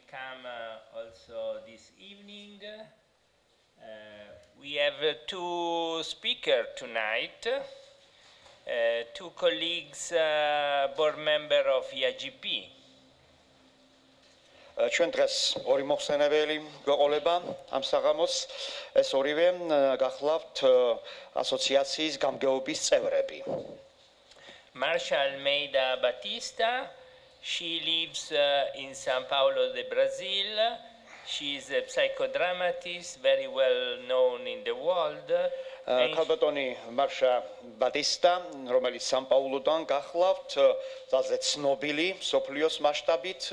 come also this evening. We have two speakers tonight, two colleagues, board member of IAGP. ჩვენ დღეს ორი მოხსენებელი გვეყოლება ამ საღამოს, ეს ორივე გახლავთ ასოციაციის გამგეობის წევრები. Marshall Meida Batista, she lives in São Paulo de Brazil. She is a psychodramatist, very well known in the world. ქალბატონი მარშა ბატისტა, რომელიც სან-პაულოდან გახლავთ, ძალზე ცნობილი მსოფლიოს მასშტაბით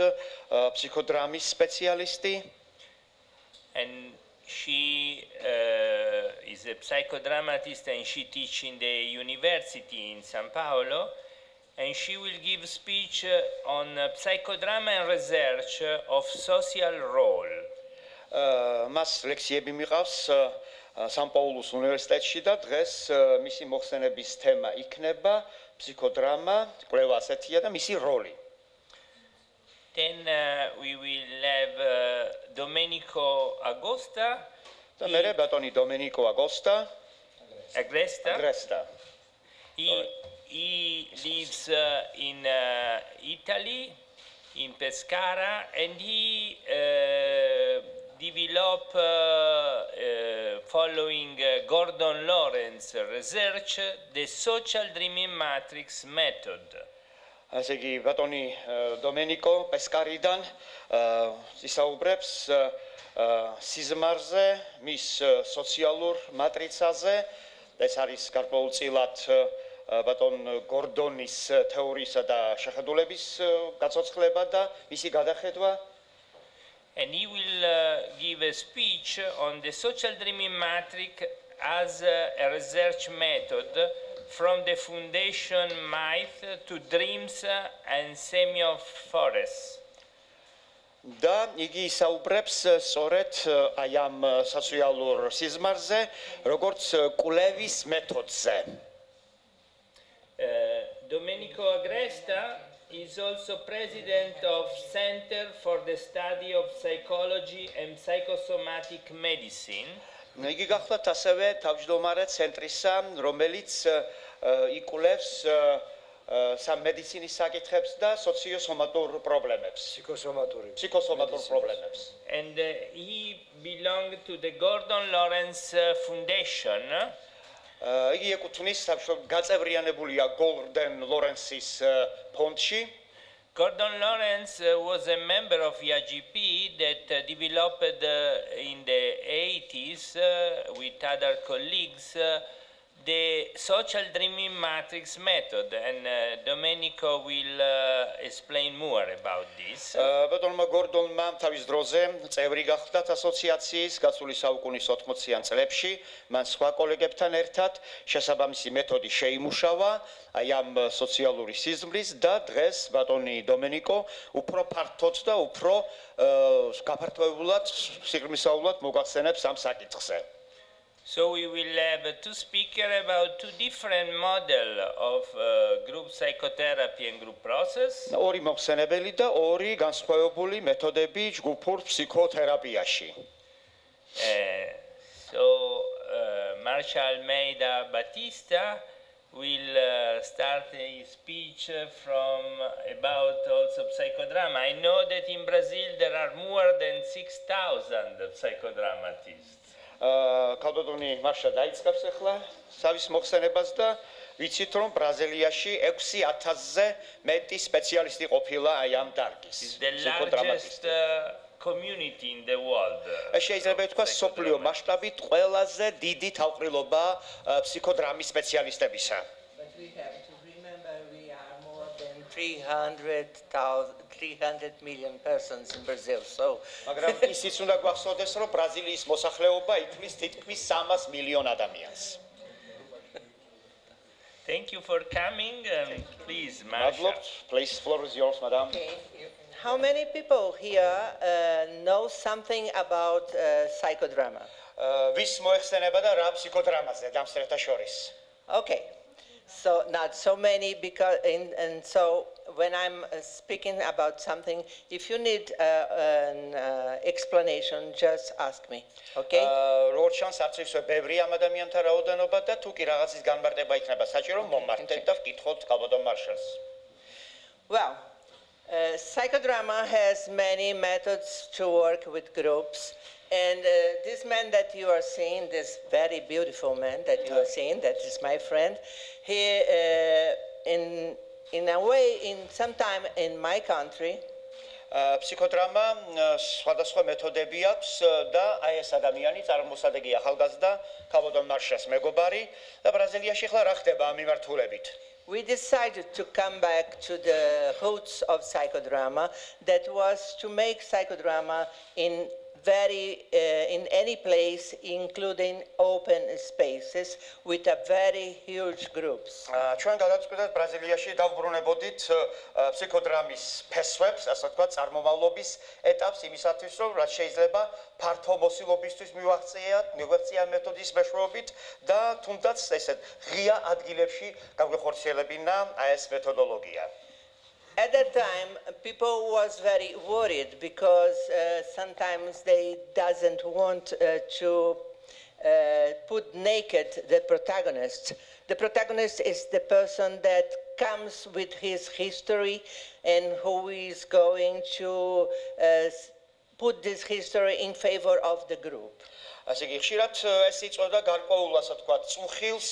ფსიქოდრამის სპეციალისტი. And she is a psychodramatist and she teaches in the university in São Paulo. And she will give a speech on psychodrama and research of social role. მას ლექციები მიყავს სან-პაულოს უნივერსიტეტში და დღეს მისი მოხსენების თემა იქნება ფსიქოდრამა, კვლევა ასეთია და მისი როლი. Then we will have Domenico Agosta. და მერე ბატონი დომენიკო Agresta. He lives in Italy, in Pescara, and he developed, following Gordon Lawrence research, the social dreaming matrix method. ასე იგი ბატონი დომენიკო პესკარიდან ისაუბრებს სიზმარზე, მის სოციალურ მატრიცაზე. ეს არის გარკვეულწილად ბატონ გორდონის თეორიისა და შეხედულების გაცოცხლება და მისი გადახედვა. And he will give a speech on the social dreaming matrix as a research method from the foundation myth to dreams and semiophores. და იგი ისაუბრებს სწორედ აი ამ სოციალურ სიზმარზე, როგორც კვლევის მეთოდზე. Domenico Agresta is also president of Center for the Study of Psychology and Psychosomatic Medicine. იგი გახლავთ ასევე თავმჯდომარე ცენტრისა, რომელიც იკვლევს სამედიცინის საკითხებს და სოციოსომატურ პრობლემებს. ფსიქოსომატურ პრობლემებს. And he belonged to the Gordon Lawrence Foundation. იგი ეკუთვნის გაწევრიანებულია Gordon Lawrence's ფონდში. Gordon Lawrence was a member of IAGP that developed in the 80s with other colleagues the social dreaming matrix method, and Domenico will explain more about this. ბატონმა გორდონმა თავის დროზე წევრი გახდათ ასოციაციის გასული საუკუნის 80-იან წლებში, მან სხვა კოლეგებთან ერთად შესაბამისი მეთოდი შეიმუშავა აი ამ სოციალური სიზმრის და დღეს ბატონი დომენიკო უფრო ფართოდ და უფრო გაფართოებულად სიღრმისეულად მოგახსენებს ამ საკითხზე. So we will have two speakers about two different models of group psychotherapy and group process. ორი მოხსენებელი და ორი განსხვავებული მეთოდები ჯგუფურ ფსიქოთერაპიაში. So Marshall Meida Batista will start a speech from about also psychodrama. I know that in Brazil there are more than 6,000 psychodramatists. ქალბატონი მარშა დაიწყებს ახლა სავის მოხსენებას და ვიცით რომ ბრაზილიაში 6,000-ზე მეტი სპეციალისტი ყოფილა აი ამ დარგის ფსიქოდრამატისტი. Community in the world. შეიძლება ითქვას სოფლიო მასშტაბით ყველაზე დიდი თავყრილობა ფსიქოდრამის სპეციალისტებისა. But we have to remember we are more than 300 million persons in Brazil. So მაგრამ ისიც უნდა გვახსოვდეს რომ ბრაზილიის მოსახლეობა ითვლის თითქმის 300 მილიონ ადამიანს. Thank you for coming. Please, Marsha. Please, floor is yours, madam. okay. How many people here know something about psychodrama? ვის მოეხსენება და რა ფსიქოდრამაზე დამსწრეთა შორის? Okay. So not so many, because and so when I'm speaking about something, if you need an explanation, just ask me, okay? როგორც ჩანს, არც ისე ბევრი ამ ადამიანთა რაოდენობა და თუ კი რაღაცის განმარტება იქნება საჭირო, მომართეთ და ვკითხოთ კაბოდონ მარშალს. Well, psychodrama has many methods to work with groups. And this man that you are seeing, this very beautiful man that you are seeing, that is my friend, he, in a way, sometime in my country, ფსიქოდრამა სხვადასხვა მეთოდები აქვს და აი ეს ადამიანი წარმოსადეგი ახალგაზრდა კაბოდონ მარშას მეგობარი და ბრაზილიაში ხლა რა ხდება ამ მიმართულებით. We decided to come back to the roots of psychodrama, that was to make psychodrama in any place, including open spaces with a very huge groups. ჩვენ გადავწყვიტეთ ბრაზილიაში დავბრუნებოდით ფსიქოდრამის ფესვებს, ასე ვთქვათ, წარმომავლობის ეტაპს იმისათვის, რომ რაც შეიძლება ფართო მოსილობისთვის მივაღწია მეთოდის მეშვეობით და თუნდაც ესეთ ღია ადგილებში გაგვეხორციელებინა აი ეს მეთოდოლოგია. At that time, people was very worried because sometimes they doesn't want to put naked the protagonist. The protagonist is the person that comes with his history and who is going to put this history in favor of the group. ასე იგი ხშირად ეს იწვევდა გარკვეულ, ასე ვთქვათ, წუხილს,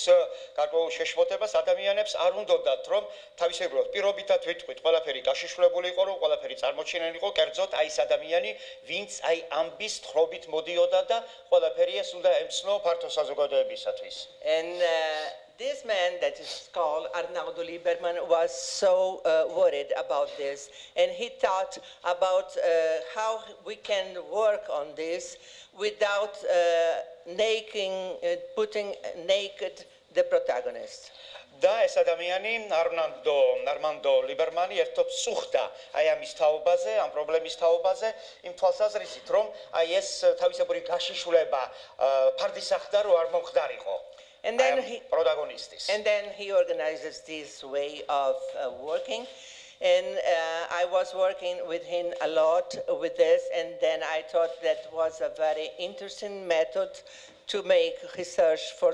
გარკვეულ შეშფოთებას ადამიანებს არ უნდათ, რომ თავისებურად პირობითად ვიტყვით, ყველაფერი გაშიშვლებული იყო, რომ ყველაფერი წარმოჩენილი იყო, კერძოდ აი ეს ადამიანი, ვინც აი ამბის თხრობით მოდიოდა და ყველაფერი ეს უნდა ემცნო ფართო საზოგადოებისათვის. And this man that is called Arnaldo Lieberman was so worried about this, and he thought about how we can work on this without putting naked the protagonist. და ეს ადამიანი Armando Liebermani ერთობ წუხდა აი ამის თაობაზე, ამ პრობლემის თაობაზე, იმ თვალსაზრისით, რომ აი ეს თავისებური გაშიშვლება ფარდისახდა, რომ არ მომხდარიყო. And then he organizes this way of working, and I was working with him a lot with this, and then I thought that was a very interesting method to make research for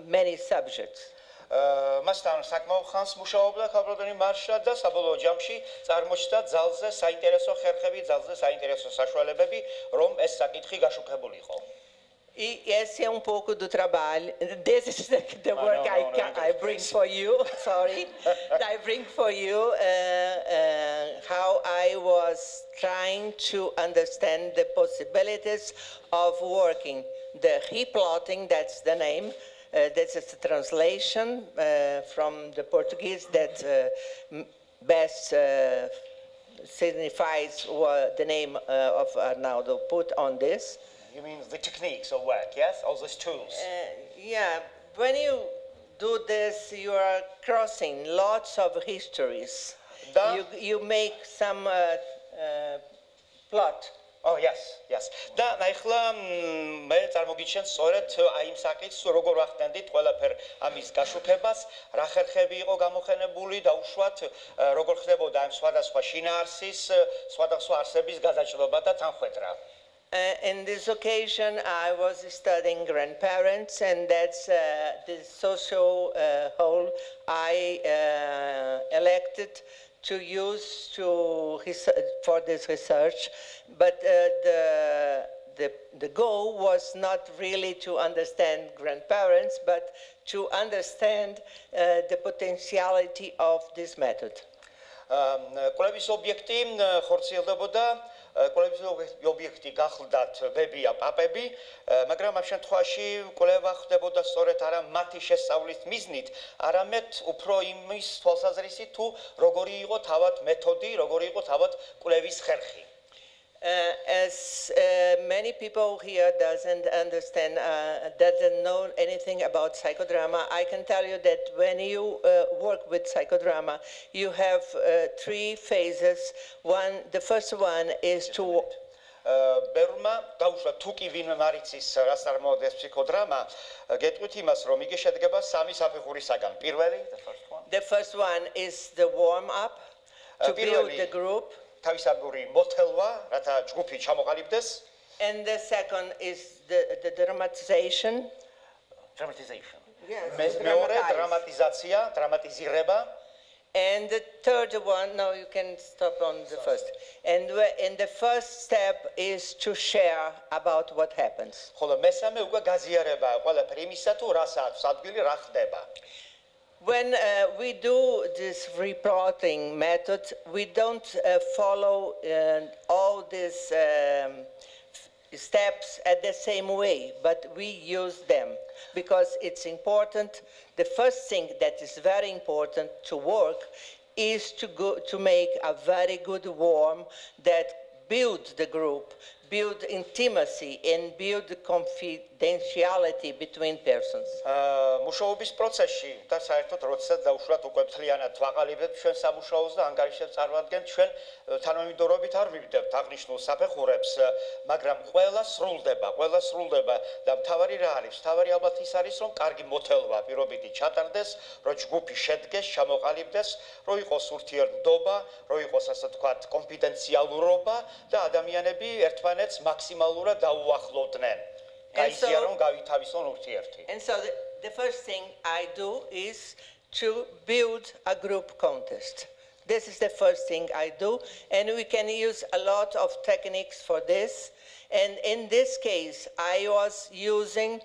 many subjects. მასთან საკმაოდ ხანს მუშაობდა კაბოდონი მარშა და საბოლოო ჯამში წარმოჩნდა ძალზე საინტერესო ხერხები, ძალზე საინტერესო საშუალებები, რომ ეს საკითხი გაშუქებულიყო. E esse é pouco do trabalho. This is the work I bring for you. Sorry, I bring for you how I was trying to understand the possibilities of working. The replotting, that's the name. This is the translation from the Portuguese that best signifies what the name of Arnaldo put on this. You mean the techniques of work, yes? All those tools? Yeah, when you do this, you are crossing lots of histories. You make some plot. Oh, yes. და ნახლა მე წარმოგიჩენს სწორედ აი იმ საკითხს, როგორ ვახდენდით ყველაფერ ამის გაშუქებას, რა ხერხები იყო გამოყენებული და უშუალოდ როგორ ხდებოდა ამ სხვადასხვა შინაარსის, სხვადასხვა არსების გადაჭრობა და თანხვედრა. In this occasion, I was studying grandparents, and that's the social whole I elected to use for this research, but the goal was not really to understand grandparents, but to understand the potentiality of this method. კვლევის ობიექტი ხორციელდებოდა კვლევის ობიექტი გახლდათ ვებია პაპები, მაგრამ ამ შემთხვევაში კვლევა ხდებოდა სწორედ არა მათი შესწავლის მიზნით, არამედ უფრო იმის თვალსაზრისით, თუ როგორი იყო თავად მეთოდი, როგორი იყო თავად კვლევის ხერხი. As many people here doesn't know anything about psychodrama, I can tell you that when you work with psychodrama, you have three phases. The first one is to ბერმა დაუშვა თუ კი ვინმე მარიცის რას წარმოადგენს ფსიქოდრამა, გეტყვით იმას, რომ იგი შედგება სამი საფეხურისაგან. პირველი, The first one is the warm up to build the group. თავისებური მოთელვა, რათა ჯგუფი ჩამოყალიბდეს. And the second is the dramatization. Dramatization. Yes. მეორე დრამატიზაცია, დრამატიზირება. And the third one, no, you can stop on the first. And the first step is to share about what happens. ხოლო მესამე უკვე გაზიარება ყველაფერი იმისა თუ რას აქვს ადგილი, რა ხდება. When we do this reporting method, we don't follow all these steps at the same way, but we use them because it's important. The first thing that is very important to work is to make a very good warm that build the group, build intimacy and build confidentiality between persons. მუშაობის პროცესში და საერთოდ როდესაც დაუშვათ უკვე მთლიანად ვაყალიბებთ ჩვენ სამუშაოს და ანგარიშებს წარმოადგენთ ჩვენ თანამიმდევრობით არ მივიდებთ აღნიშნულ საფეხურებს, მაგრამ ყველა სრულდება და მთავარი რა არის? მთავარი ალბათ ის არის, რომ კარგი მოთელვა პირობითი ჩატარდეს, რომ ჯგუფი შედგეს, ჩამოყალიბდეს, რომ იყოს ურთიერთობა, რომ იყოს ასე ვთქვათ კონფიდენციალურობა და ადამიანები ერთმანეთს მაქსიმალურად დაუახლოვდნენ. And so the first thing I do is to build a group contest. This is the first thing I do, and we can use a lot of techniques for this. And in this case, I was using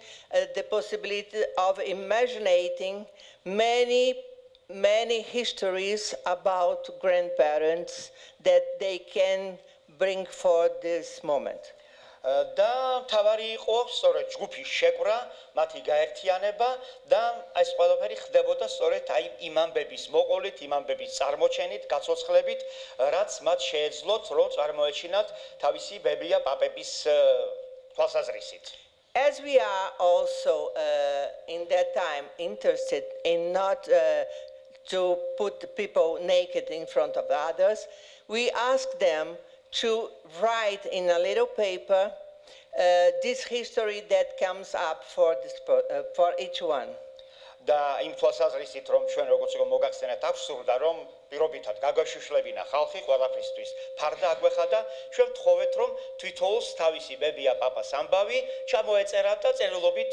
the possibility of imagining many histories about grandparents that they can bring for this moment. და თავარი იყო სწორედ ჯგუფის შეკვრა, მათი გაერთიანება და ეს ყველაფერი ხდებოდა სწორედ აი იმ ამბების მოყოლით, იმ ამბების წარმოჩენით, გაცოცხლებით, რაც მათ შეეძლოთ, რომ წარმოეჩინათ თავისი ბებია პაპების თვალსაზრისით. As we are also in that time interested in not to put people naked in front of others, we ask them to write in a little paper this history that comes up for each one. და იმ თვალსაზრისით რომ ჩვენ როგორც იყო მოგახსენეთ აბსურდა რომ პირობითად გაგაშიშლებინა ხალხი ყველაფრისთვის ფარდა აგვეხადა ჩვენ ვთხოვეთ რომ თვითონს თავისი ბებია პაპას ამბავი ჩამოეწერა და წერილობით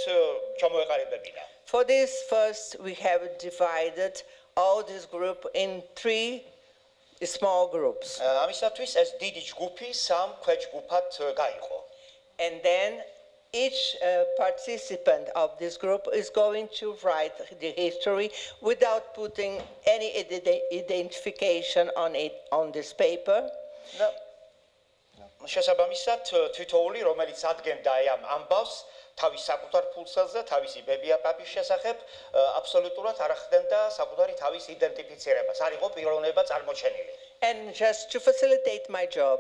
ჩამოეყალიბებინა. For this first we have divided all this group in 3 small groups. ამისათვის ეს დიდი ჯგუფი სამ ქვეჯგუფად გაიყო. And then each participant of this group is going to write the history without putting any identification on this paper. შესაბამისად თვითოული რომელიც ადგენდა ამ ამბავს თავის საკუთარ ფულსელზე თავისი ბებია პაპის შესახებ აბსოლუტურად არ ახდენდა საკუთარი თავის იდენტიფიცირებას. არ იყო პიროვნება წარმოჩენილი. And just to facilitate my job,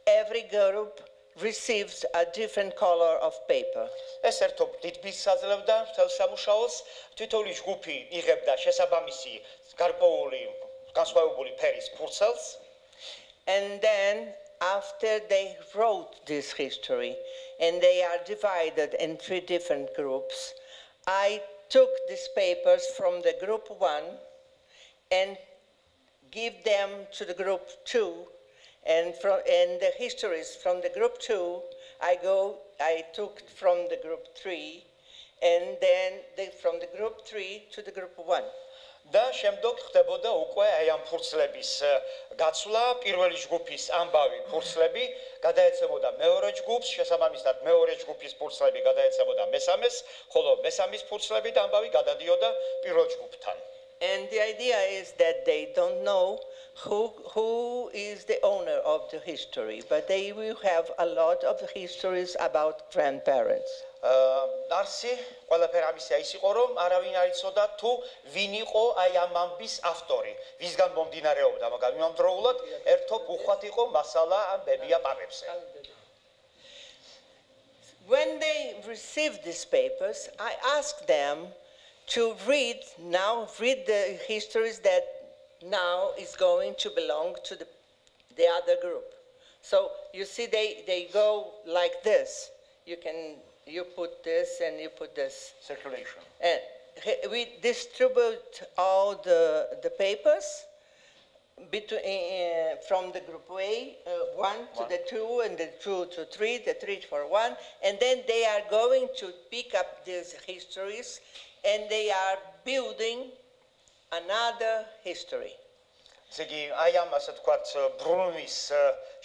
every group receives a different color of paper. ეს ერთობ დიდბილს აძლევდა მთელ სამუშაოს, თითოეული ჯგუფი იღებდა შესაბამისი გარკვეული განსხვავებული ფერის ფურცელს. And then after they wrote this history and they are divided in 3 different groups, I took these papers from the group 1 and give them to the group 2, and the histories from the group 2 I took from the group 3, and then from the group 3 to the group 1. და შემდგომ ხდებოდა უკვე აი ამ ფურცლების გაცვლა, პირველი ჯგუფის ამბავი ფურცლები გადაეცემოდა მეორე ჯგუფს, შესაბამისად მეორე ჯგუფის ფურცლები გადაეცემოდა მესამეს, ხოლო მესამის ფურცლები და ამბავი გადადიოდა პირველ ჯგუფთან. And the idea is that they don't know who is the owner of the history, but they will have a lot of histories about grandparents. Arsi, ყველაფერი ამისა ის იყო, რომ არავინ არ იცოდა თუ ვინ იყო აი ამ ამბის ავტორი, ვისგან მომდინარეობდა, მაგრამ იმავდროულად ერთობ უხვად იყო მასალა ამ ბებია პაპებზე. When they received these papers, I asked them to read the histories that now is going to belong to the other group. So you see they go like this. You put this and you put this. Circulation. And we distribute all the papers from the group A, 1 to the 2, and the 2 to 3, the 3 for 1, and then they are going to pick up these histories, and they are building another history. Zegi აი ამ ასე თქვათ ბრუნვის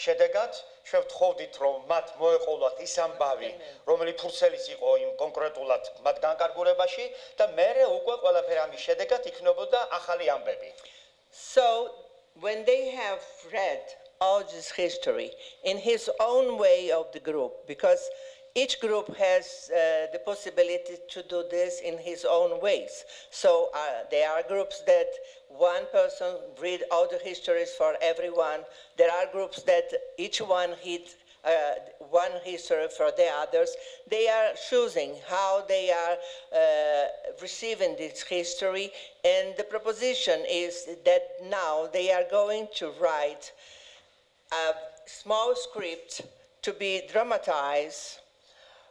შედეგად ჩვენ ვთხოვდით რომ მათ მოეყოლათ ის ამბავი რომელიც ფურცელის იყო იმ კონკრეტულად მათ განკარგურებაში და მერე უკვე ყველაფერი ამის შედეგად იქნებოდა ახალი ამბები. So when they have read all this history in his own way of the group, because each group has the possibility to do this in his own ways. So there are groups that one person read all the histories for everyone. There are groups that each one hit one history for the others. They are choosing how they are receiving this history, and the proposition is that now they are going to write a small script to be dramatized.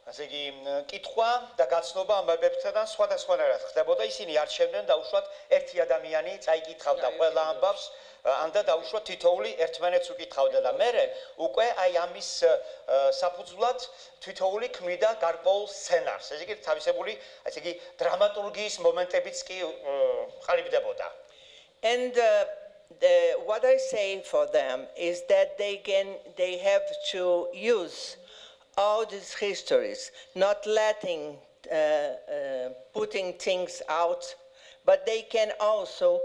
ასე იგი კითხვა და გაცნობა ამბებებთან სხვადასხვანაირად ხდებოდა. ისინი არჩევდნენ დაუშვათ ერთი ადამიანი წაიკითხავდა ყველა ამბავს, ან და დაუშვათ თითოეული ერთმანეთს უკითხავდა და მერე უკვე აი ამის საფუძვლად თითოეული ქმნიდა გარკვეულ სცენარს. ესე იგი თავისებული ასე იგი დრამატურგიის მომენტებიც კი ყალიბდებოდა. And what I say for them is that they have to use all these histories, not letting, putting things out, but they can also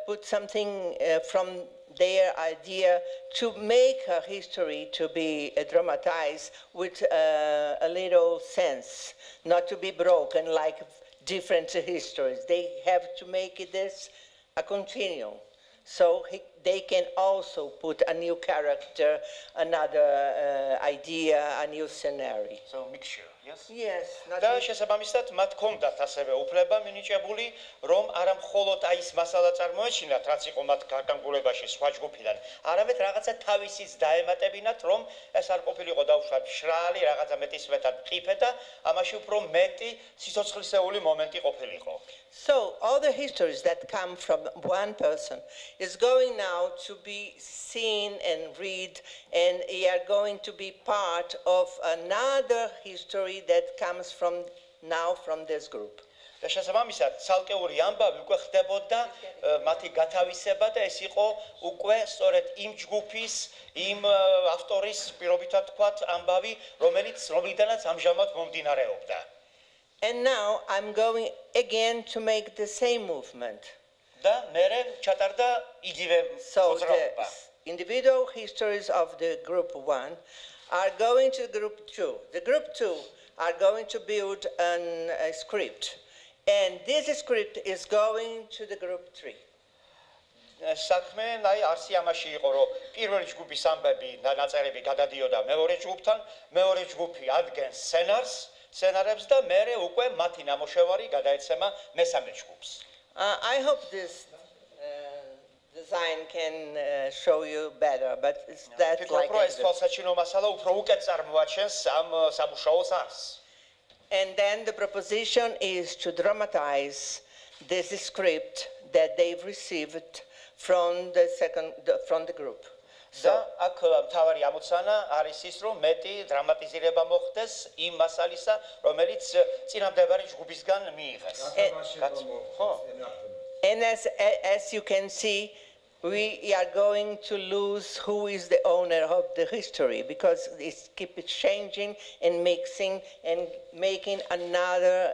put something from their idea to make a history to be dramatized with a little sense, not to be broken like different histories. They have to make this a continuum. So they can also put a new character, another idea, a new scenario. So mixture, yes? Yes. და შესაბამისად მათ ჰქონდათ ასევე უფლება მინიჭებული, რომ არა მხოლოდ აი ის მასალა წარმოეჩინათ, რაც იყო მათ განკარგურებაში სხვა ჯგუფიდან, არამედ რაღაცა თავისიც დაემატებინათ, რომ ეს არ ყოფილიყო დაუშვათ მშრალი, რაღაცა მეტისმეტად მყიფე და ამაში უფრო მეტი სიცოცხლისეული მომენტი ყოფილიყო. So all the histories that come from one person is going now to be seen and read, and they are going to be part of another history that comes from this group. და შესაბამისად ცალკეული ამბავი უკვე ხდებოდა მათი გათავისება და ეს იყო უკვე სწორედ იმ ჯგუფის, იმ ავტორის პირობითად თქვათ ამბავი, რომლიდანაც ამჟამად მომდინარეობდა. And now I'm going again to make the same movement. და მერე ჩატარდა იგივე მოძრაობა. The individual histories of the group 1 are going to group 2. The group 2 are going to build a script, and this script is going to the group 3. საქმე აი არსი ამაში იყო, რომ პირველი ჯგუფის ამბები და ნაწერები გადადიოდა მეორე ჯგუფთან, მეორე ჯგუფი ადგენს სცენარებს და მერე უკვე მათი ნამოშევარი გადაეცემა მესამე ჯგუფს. I hope this design can show you better, but it's that like ეს თვალსაჩინო მასალა უფრო უკეთ წარმოაჩენს ამ სამუშაოს არსს. And then the proposition is to dramatize this script that they've received from the group. და აქ მთავარი ამოცანა არის ის, რომ მეტი დრამატიზირება მოხდეს იმ მასალისა, რომელიც წინამდებარი ჯგუფისგან მიიღეს. And as you can see, we are going to lose who is the owner of the history, because it keeps changing and mixing and making another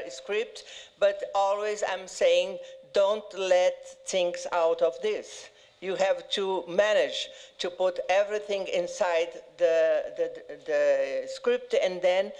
script. But always I'm saying, don't let things out of this. You have to manage to put everything inside the script, and then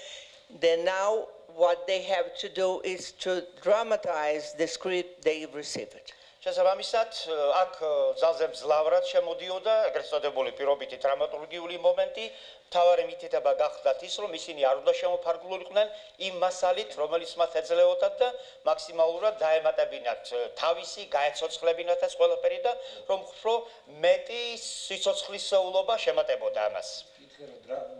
now what they have to do is to dramatize the script they received. შესაბამისად, აქ ძალზე მძლავრად შემოდიოდა ეგრეთ წოდებული პირობითი დრამატურგიული მომენტი, მთავარი მითითება გახდათ ის, რომ ისინი არ უნდა შემოფარგლულიყვნენ იმ მასალით, რომელიც მათ ეძლეოდათ და მაქსიმალურად დაემატებინათ თავისი, გაეცოცხლებინათ ეს ყველაფერი და რომ უფრო მეტი სიცოცხლისეულობა შემატებოდა ამას.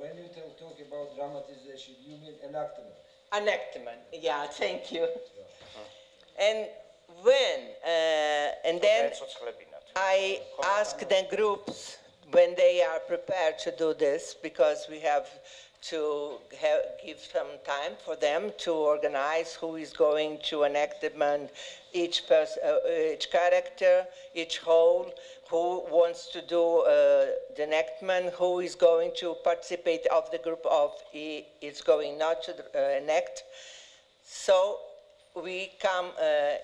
When you talk about dramatization, you mean enactment? Enactment, yeah, thank you. And when, and then I ask the groups when they are prepared to do this, because we have to give some time for them to organize who is going to enactment, each person, each character, each whole, who wants to do the enactment, who is going to participate of the group of is going not to enact. So we come,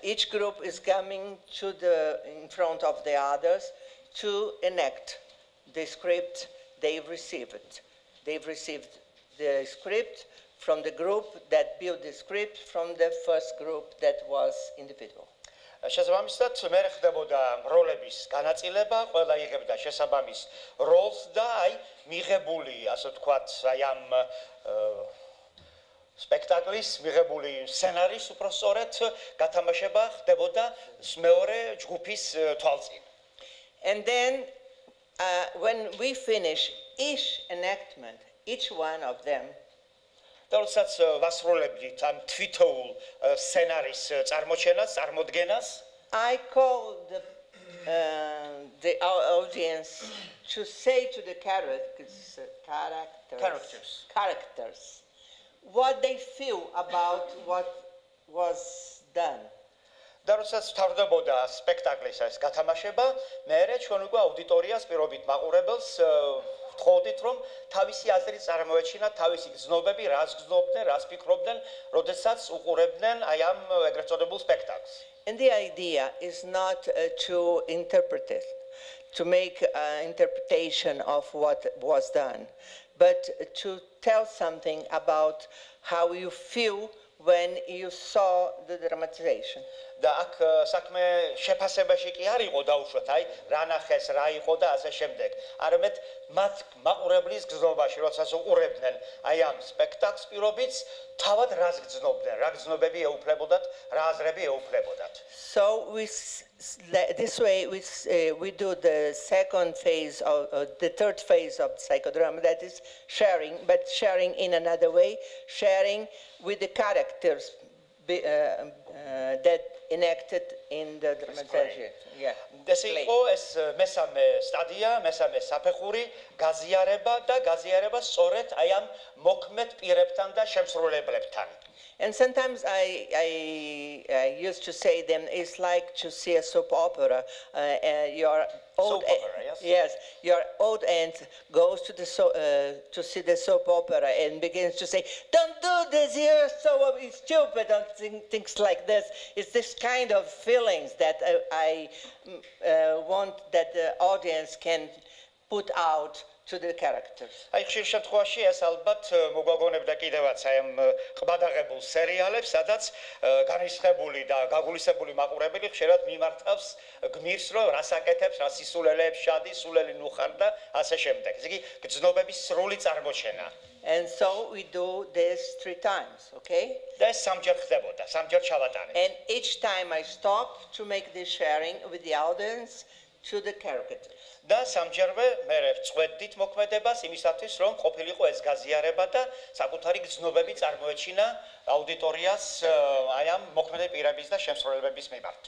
each group is coming to in front of the others to enact the script they've received. They've received the script from the group that built the script from the first group that was individual. შესაბამისად, მე ხდებოდა როლების განაწილება, ყველა იღებდა შესაბამის როლს და აი მიღებული, ასე ვთქვათ, აი ამ სპექტაკლის მიღებული სცენარის უფრო სწორედ გათამაშება ხდებოდა მეორე ჯგუფის თვალწინ. And then when we finish each enactment, each one of them, და როდესაც ვასრულებდით ამ თვითოულ სცენარის წარმოჩენას, წარმოდგენას, I call the audience to say to the characters what they feel about what was done. და როდესაც თავდებოდა სპექტაკლის ეს გათამაშება, მერე ჩვენ უკვე აუდიტორიას პირობით მაყურებელს ვთხოვდით, რომ თავისი აზრი წარმოეჩინა, თავისი გრძნობები, რას გრძნობდნენ, რას ფიქრობდნენ, როდესაც უყურებდნენ აი ამ ეგრეთ წოდებულ სპექტაკლს. And the idea is not to interpret it, to make an interpretation of what was done, but to tell something about how you feel when you saw the dramatization. და აქ საქმე შეფასებაში კი არ იყო დაუშვათ, აი რა ნახეს, რა იყო და ასე შემდეგ. არამედ მათ მაყურებლის გრძნობაში, როდესაც უყურებდნენ აი ამ სპექტაკლს პირობით, თავად რას გრძნობდნენ, რა გრძნობები ეუფლებოდათ, რა აზრები ეუფლებოდათ. So this way we do the second phase of the third phase of psychodrama, that is sharing, but sharing in another way, sharing with the characters that enacted in the dramatization. Yeah. ესე იყო ეს მესამე სტადია, მესამე საფეხური, გაზიარება და გაზიარება სწორედ აი ამ მოქმედ პირებთან და შემსრულებლებთან. And sometimes I used to say them, it's like to see a soap opera. Your old soap opera, yes? Yes, your old aunt goes to to see the soap opera and begins to say, "Don't do this, you're so stupid," and things like this. It's this kind of feelings that I want that the audience can put out to the characters. აი ხშირ შემთხვევაში ეს ალბათ მოგვაგონებდა კიდევაც აი ამ ყბადაღებულ სერიალებს, სადაც განისხებული და გაგულისებული მაყურებელი ხშირად მიმართავს გმირს, რომ რას აკეთებს, რა სისულელეებს შადის, სულელი ნუხარ და ასე შემდეგ. ესე იგი გრძნობების სრული წარმოჩენა. And so we do this 3 times, okay? და ეს სამჯერ ხდებოდა, სამჯერ ჩავატარეთ. And each time I stop to make this sharing with the audience to the characters. და სამჯერვე მე ვწვევდით მოქმედებას იმისათვის, რომ ყოფილიყო ეს გაზიარება და საკუთარი გრძნობები წარმოეჩინა აუდიტორიას აი ამ მოქმედი პირების და შემსრულებების მიმართ.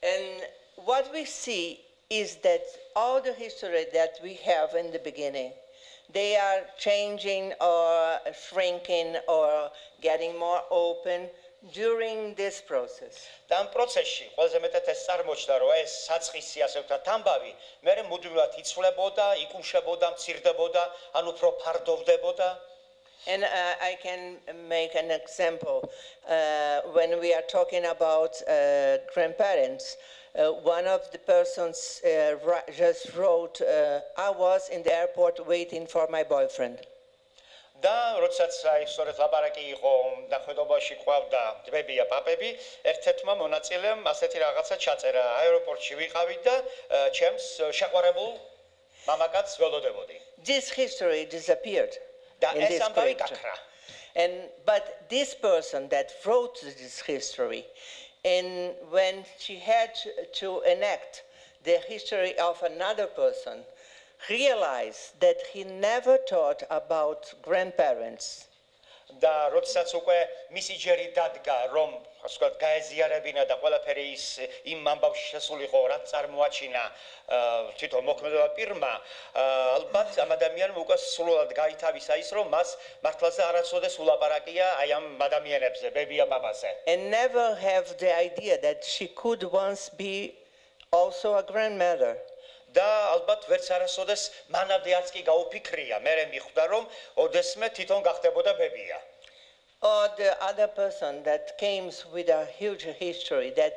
And what we see is that all the history that we have in the beginning, they are changing or shrinking or getting more open during this process. და ამ პროცესში ყველაზე მეტად ეს წარმოჩნდა, რომ ეს საწყისი ასე ვთქვათ ამბავი მე მუდმივად იცვლებოდა, იკუმშებოდა, მცირდებოდა, ან უფრო ფარდოვდებოდა. And I can make an example. When we are talking about grandparents, one of the persons just wrote, "I was in the airport waiting for my boyfriend." და როდესაც აი სწორედ ლაპარაკი იყო დახვედობაში ყავდა ძმებია პაპები, ერთ-ერთმა მონაწილემ ასეთი რაღაცა ჩაწერა. აეროპორტში ვიყავით და ჩემს შეყვარებულ მამაკაცს ველოდებოდი. This history disappeared და in ეს this ამბავი character. გაქრა. But this person that wrote this history, and when she had to enact the history of another person, realized that he never thought about grandparents. და როდესაც უკვე მისი ჯერი დადგა, რომ ასე ვთქვათ, გაეზიარებინა და ყველაფერი ის იმ ამბავში შესულიყო, რაც წარმოაჩინა თვითონ მოქმედება პირმა, ალბათ ამ ადამიანმა უკვე სრულად გაითავისა ის, რომ მას მართლაზე არასოდეს ულაპარაკია აი ამ ადამიანებზე, ბებია პაპაზე. And never have the idea that she could once be also a grandmother. და ალბათ ვერც არასოდეს მანამდე არც კი გაუფიქრია, მე მიხვდა რომ ოდესმე თვითონ გახდებოდა ბებია. Or the other person that came with a huge history that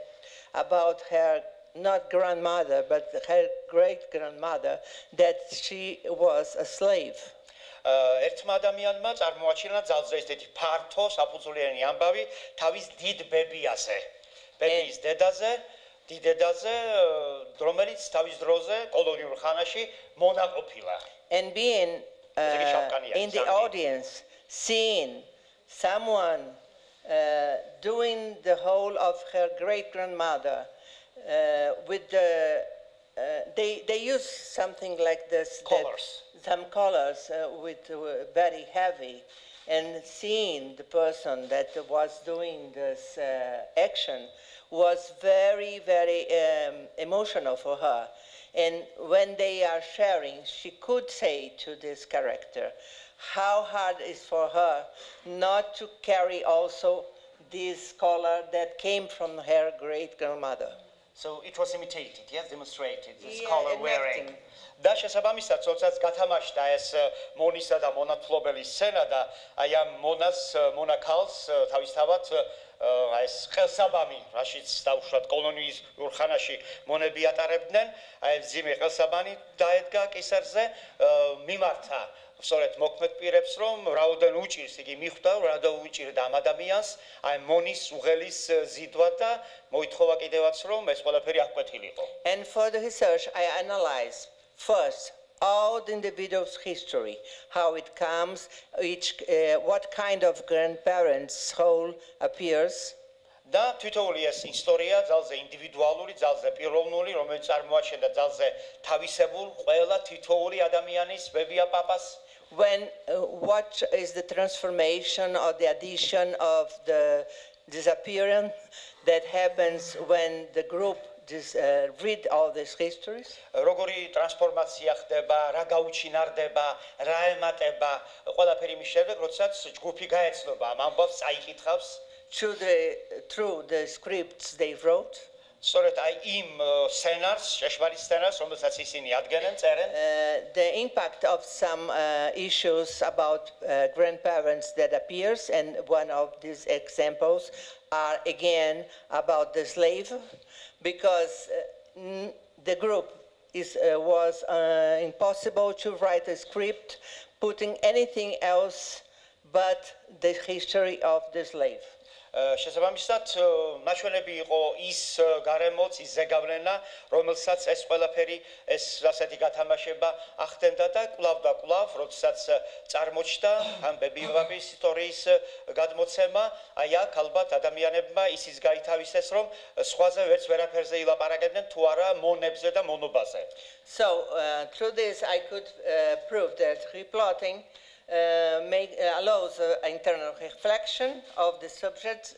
about her not grandmother but her great grandmother, that she was a slave. ერთმა ადამიანმა წარმოაჩინა ძალზე ესეთი ფართო საფუძვლიანი ამბავი თავის დიდ ბებიაზე, ბებიის დედაზე, დიდედაზე, რომელიც თავის დროზე კოლონიურ ხანაში მონაყოფილა. And being in the audience, seeing someone doing the whole of her great grandmother with the they use something like this, Collars. some collars with very heavy, and seeing the person that was doing this action was very, very emotional for her. And when they are sharing, she could say to this character how hard it is for her not to carry also this collar that came from her great-grandmother. So it was imitated, yes, demonstrated, this Yeah, collar enacting. wearing. და შესაბამისად, როდესაც გათამაშდა ეს მონისა და მონათლობელის სცენა და აი ამ მონაქალს თავისთავად აი ეს ყელსაბამი, რაშიც დაუშვათ კოლონიის ურხანაში მონები ატარებდნენ, აი ძიმე ყელსაბამი დაედგა კისერზე, მიმართა სწორედ მოქმედ პირებს, რომ რაოდენ უჭირს იგი მიხვდა, რა უჭირდა ამ ადამიანს, აი მონის უღელის ზიდვა და მოითხოვა კიდევაც, რომ ეს ყველაფერი აღკვეთილიყო. And for the research, I analyzed first all the individual's history, how it comes, what kind of grandparents' role appears. და თვითონული ეს ისტორია ძალზე ინდივიდუალური, ძალზე პიროვნული, რომელიც წარმოაჩენდა ძალზე თავისებურ ყველა თითოეული ადამიანის ბებია პაპას. When what is the transformation or the addition of the disappearance that happens when the group read all these histories? როგორი ტრანსფორმაცია ხდება, რა გაუჩინარდება, რა ემატება, ყველაფერი მის შემდეგ, როდესაც ჯგუფი გაეცნობა ამ ამბავს, წაიკითხავს. Through the scripts they wrote. სწორედ აი იმ სცენარს, შეშმარით სცენარს, რომელსაც ისინი ადგენენ, წერენ. The impact of some issues about grandparents that appears, and one of these examples are again about the slave, because the group was impossible to write a script putting anything else but the history of the slave. შესაბამისად, ნაჩვენები იყო ის გარემოც, ის ზეგავლენა, რომელსაც ეს ყველაფერი, ეს ასეთი გათამაშება ახდენდა და კვლავ და კვლავ, როდესაც წარმოჩნდა ამ ბებიების ისტორიის გადმოცემა, აი აქ ალბათ ადამიანებმა ისიც გაითავისეს, რომ სხვაზე ვერც ვერაფერზე ილაპარაკებდნენ, თუ არა მონებზე და monobaze. So through this I could prove that replotting allows internal reflection of the subjects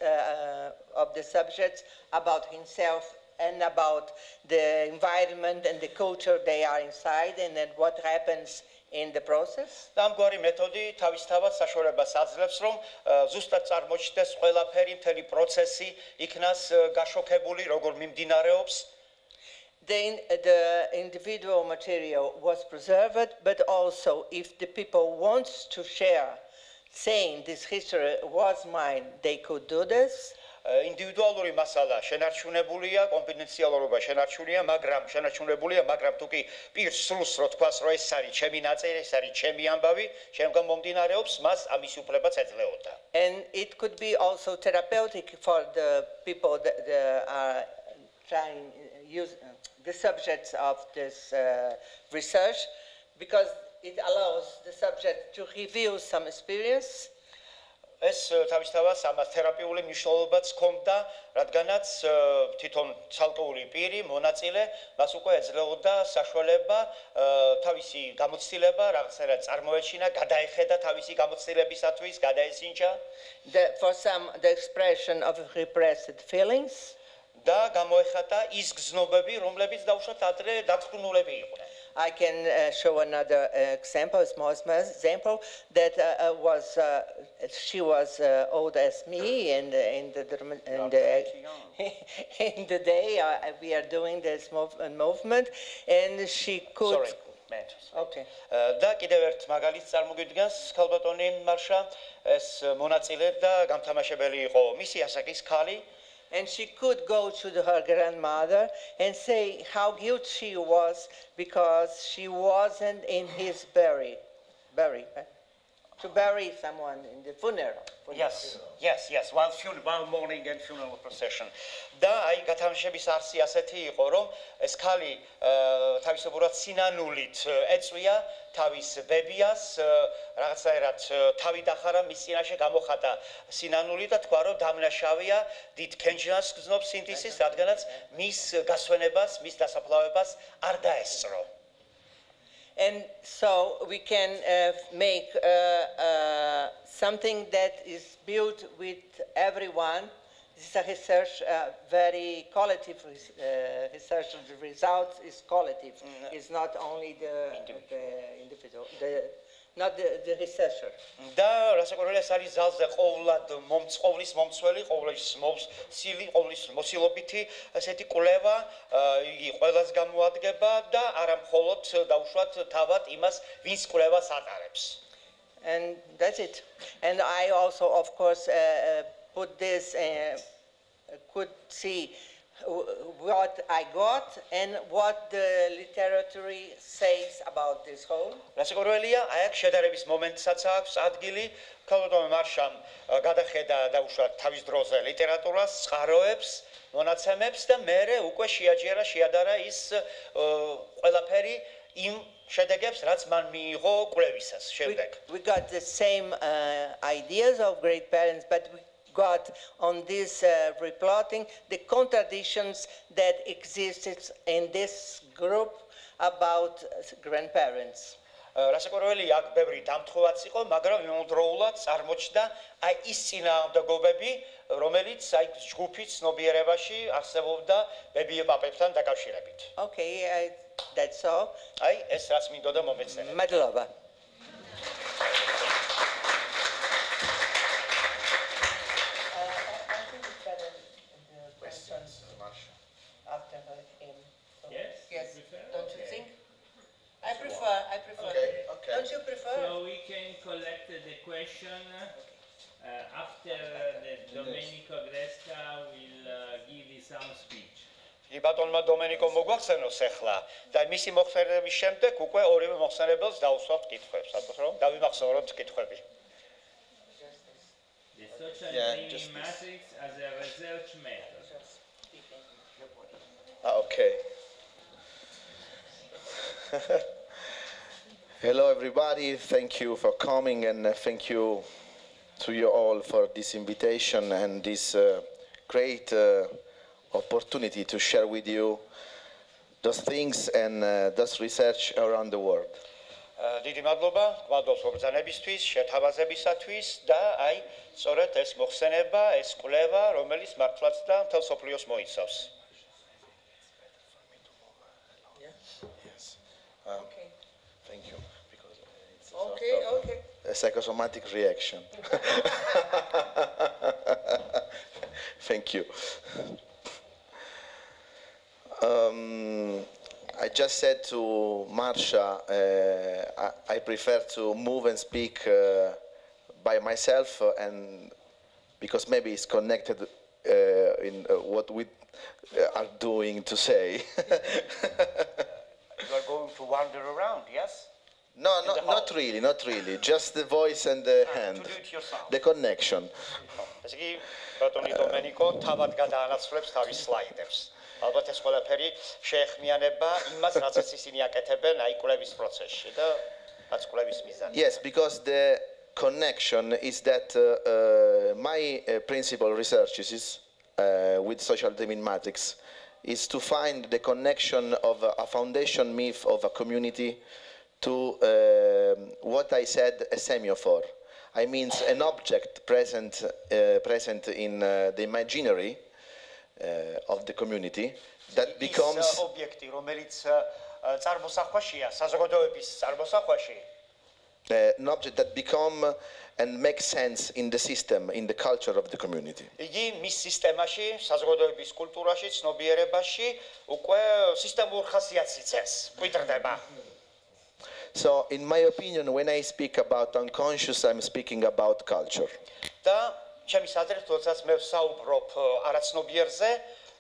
about himself and about the environment and the culture they are inside, and then what happens in the process. ამგვარი მეთოდი თავისთავად საშუალებას აძლევს, რომ ზუსტად წარმოჩნდეს ყველაფერი, მთელი პროცესი იქნას გაშოქებული, როგორ მიმდინარეობს. The individual material was preserved, but also if the people want to share, saying this history was mine, they could do this. ინდივიდუალური მასალა შენარჩუნებულია, კონფიდენციალურობა შენარჩუნებულია, მაგრამ თუ კი პირს სრულს რო თქვას, რომ ეს არის ჩემი ნაწილი, ეს არის ჩემი ამბავი, შემდგომ მომდინარეობს, მას ამის უფლებაც ეძლეოდა. And it could be also therapeutic for the people that are trying use the subjects of this research, because it allows the subject to review some experience. ეს თავისთავად ამას თერაპიული მნიშვნელობაც ჰქონდა, რადგანაც თვითონ ცალკეული პირი, მონაწილე, მას უკვე ეძლეოდა საშუალება თავისი გამოცდილება რაღაცნაირად წარმოეჩინა, გადაეხედა თავისი გამოცდილებისათვის, გადაესინჯა. For some, the expression of repressed feelings. და გამოეხატა ის გზნობები, რომლებიც დაუშვათ ადრე დაწვრთნულები იყვნენ. I can show another example, a small example, that she was old as me, and in the day we are doing this movement, and she could. Sorry. Okay. და კიდევ ერთ მაგალითს წარმოგიდგენს ქალბატონი მარშა, ეს მონაწილე და გამთამაშებელი იყო მისი ასაკის ქალი. And she could go to her grandmother and say how guilty she was because she wasn't in his to bury someone in the funeral. Yes, one morning and funeral procession. და აი გათამაშების არსი ასეთი იყო, რომ ეს ქალი თავისებურად სინანულით ეწვია თავის ბებიას, რაღაცნაირად თავი დახარა მის წინაშე, გამოხატა სინანული და თქვა, რომ დამნაშავეა, დიდ ქენჯნას გრძნობს სინთიზის, რადგანაც მის გასვენებას, მის დასაფლავებას არ დაესწრო. And so we can make something that is built with everyone. This is a research, very qualitative research. The result is qualitative. It's not only the individual, not the researcher. და რასაკვირველია ეს არის ძალზე ყოვლად ყოვლის მომცველი, ყოვლის მოსილობითი ესეთი კვლევა, იგი ყველას გამოადგება და არა მხოლოდ დაუშვათ თავად იმას, ვინც კვლევას ატარებს. And that's it. And I also, of course, put this, could see what I got and what the literature says about this whole. რასაკვირველია, აი აქ შედარების მომენტსაც აქვს ადგილი, ქალბატონ მარშამ გადახედა დაუშვათ თავის დროზე ლიტერატურას, წყაროებს, მონაცემებს და მერე უკვე შეადარა ის ყველაფერი იმ შედეგებს, რაც მან მიიღო კვლევისას შემდეგ. We got the same ideas of great parents, but we got on this replotting the contradictions that existed in this group about grandparents. რასაკვირველია, აქ ბევრი დამთხოვაც იყო, მაგრამ იმავდროულად წარმოჩნდა აი ის წინააღმდეგობები, რომელიც აი ჯგუფის ცნობიერებაში არსებობდა ბებიე-პაპებთან დაკავშირებით. Okay, that's all. აი ეს რაც მინდოდა მომეცნიერებო. Madlova. After him. Yes. Don't you think? I prefer. Okay. Don't you prefer? So we can collect the question after the Domenico Gresta will give you some speech. ბატონმა დომენიკო მოგვახსენოს ახლა და მისი მოხსენების შემდეგ უკვე ორივე მოხსენებელს დაუსვამთ კითხვებს, აბა რომ დავიმახსოვროთ კითხვები. The social dreaming matrix as a research method. Okay. Hello everybody, thank you for coming and thank you to you all for this invitation and this great opportunity to share with you those things and those research around the world. დიდი მადლობა გვალდობს ბრძანებისთვის, შეთავაზებისათვის და აი სწორედ ეს მოხსენება, ეს კვლევა, რომელიც მართლაც და მთელ სოფლიოს მოიცავს. Okay. Thank you. Because it's Okay. a psychosomatic reaction. Thank you. I just said to Marsha, I prefer to move and speak by myself, and because maybe it's connected what we are doing to say. You are going to wander around, yes? No, not really, not really. Just the voice and the hand. To do it yourself. The connection. ესე იგი, ბატონი დომენიკო თავად გადაანაცვლებს თავის სლაიდებს. ალბათ ეს ყველაფერი შეეხმიანება იმას, რაცაც ისინი აკეთებენ აი კვლევის პროცესში და რაც კვლევის მიზანია. Yes, because the connection is that my principal research is with social dreaming matrix is to find the connection of a foundation myth of a community to what I said a semiophore. I mean an object present in the imaginary of the community that becomes ობიექტი, რომელიც წარმოსახვაშია, საზოგადოების წარმოსახვაში. An object that become and makes sense in the system, in the culture of the community. იგი მის სისტემაში, საზოგადოების კულტურაში, ცნობიერებაში უკვე სისტემურ ხასიათს იცეს, ყვიტრდება. So, in my opinion, when I speak about unconscious, I'm speaking about culture. და ჩემის აზრით, როდესაც მე ვსაუბრობ არაცნობიერზე,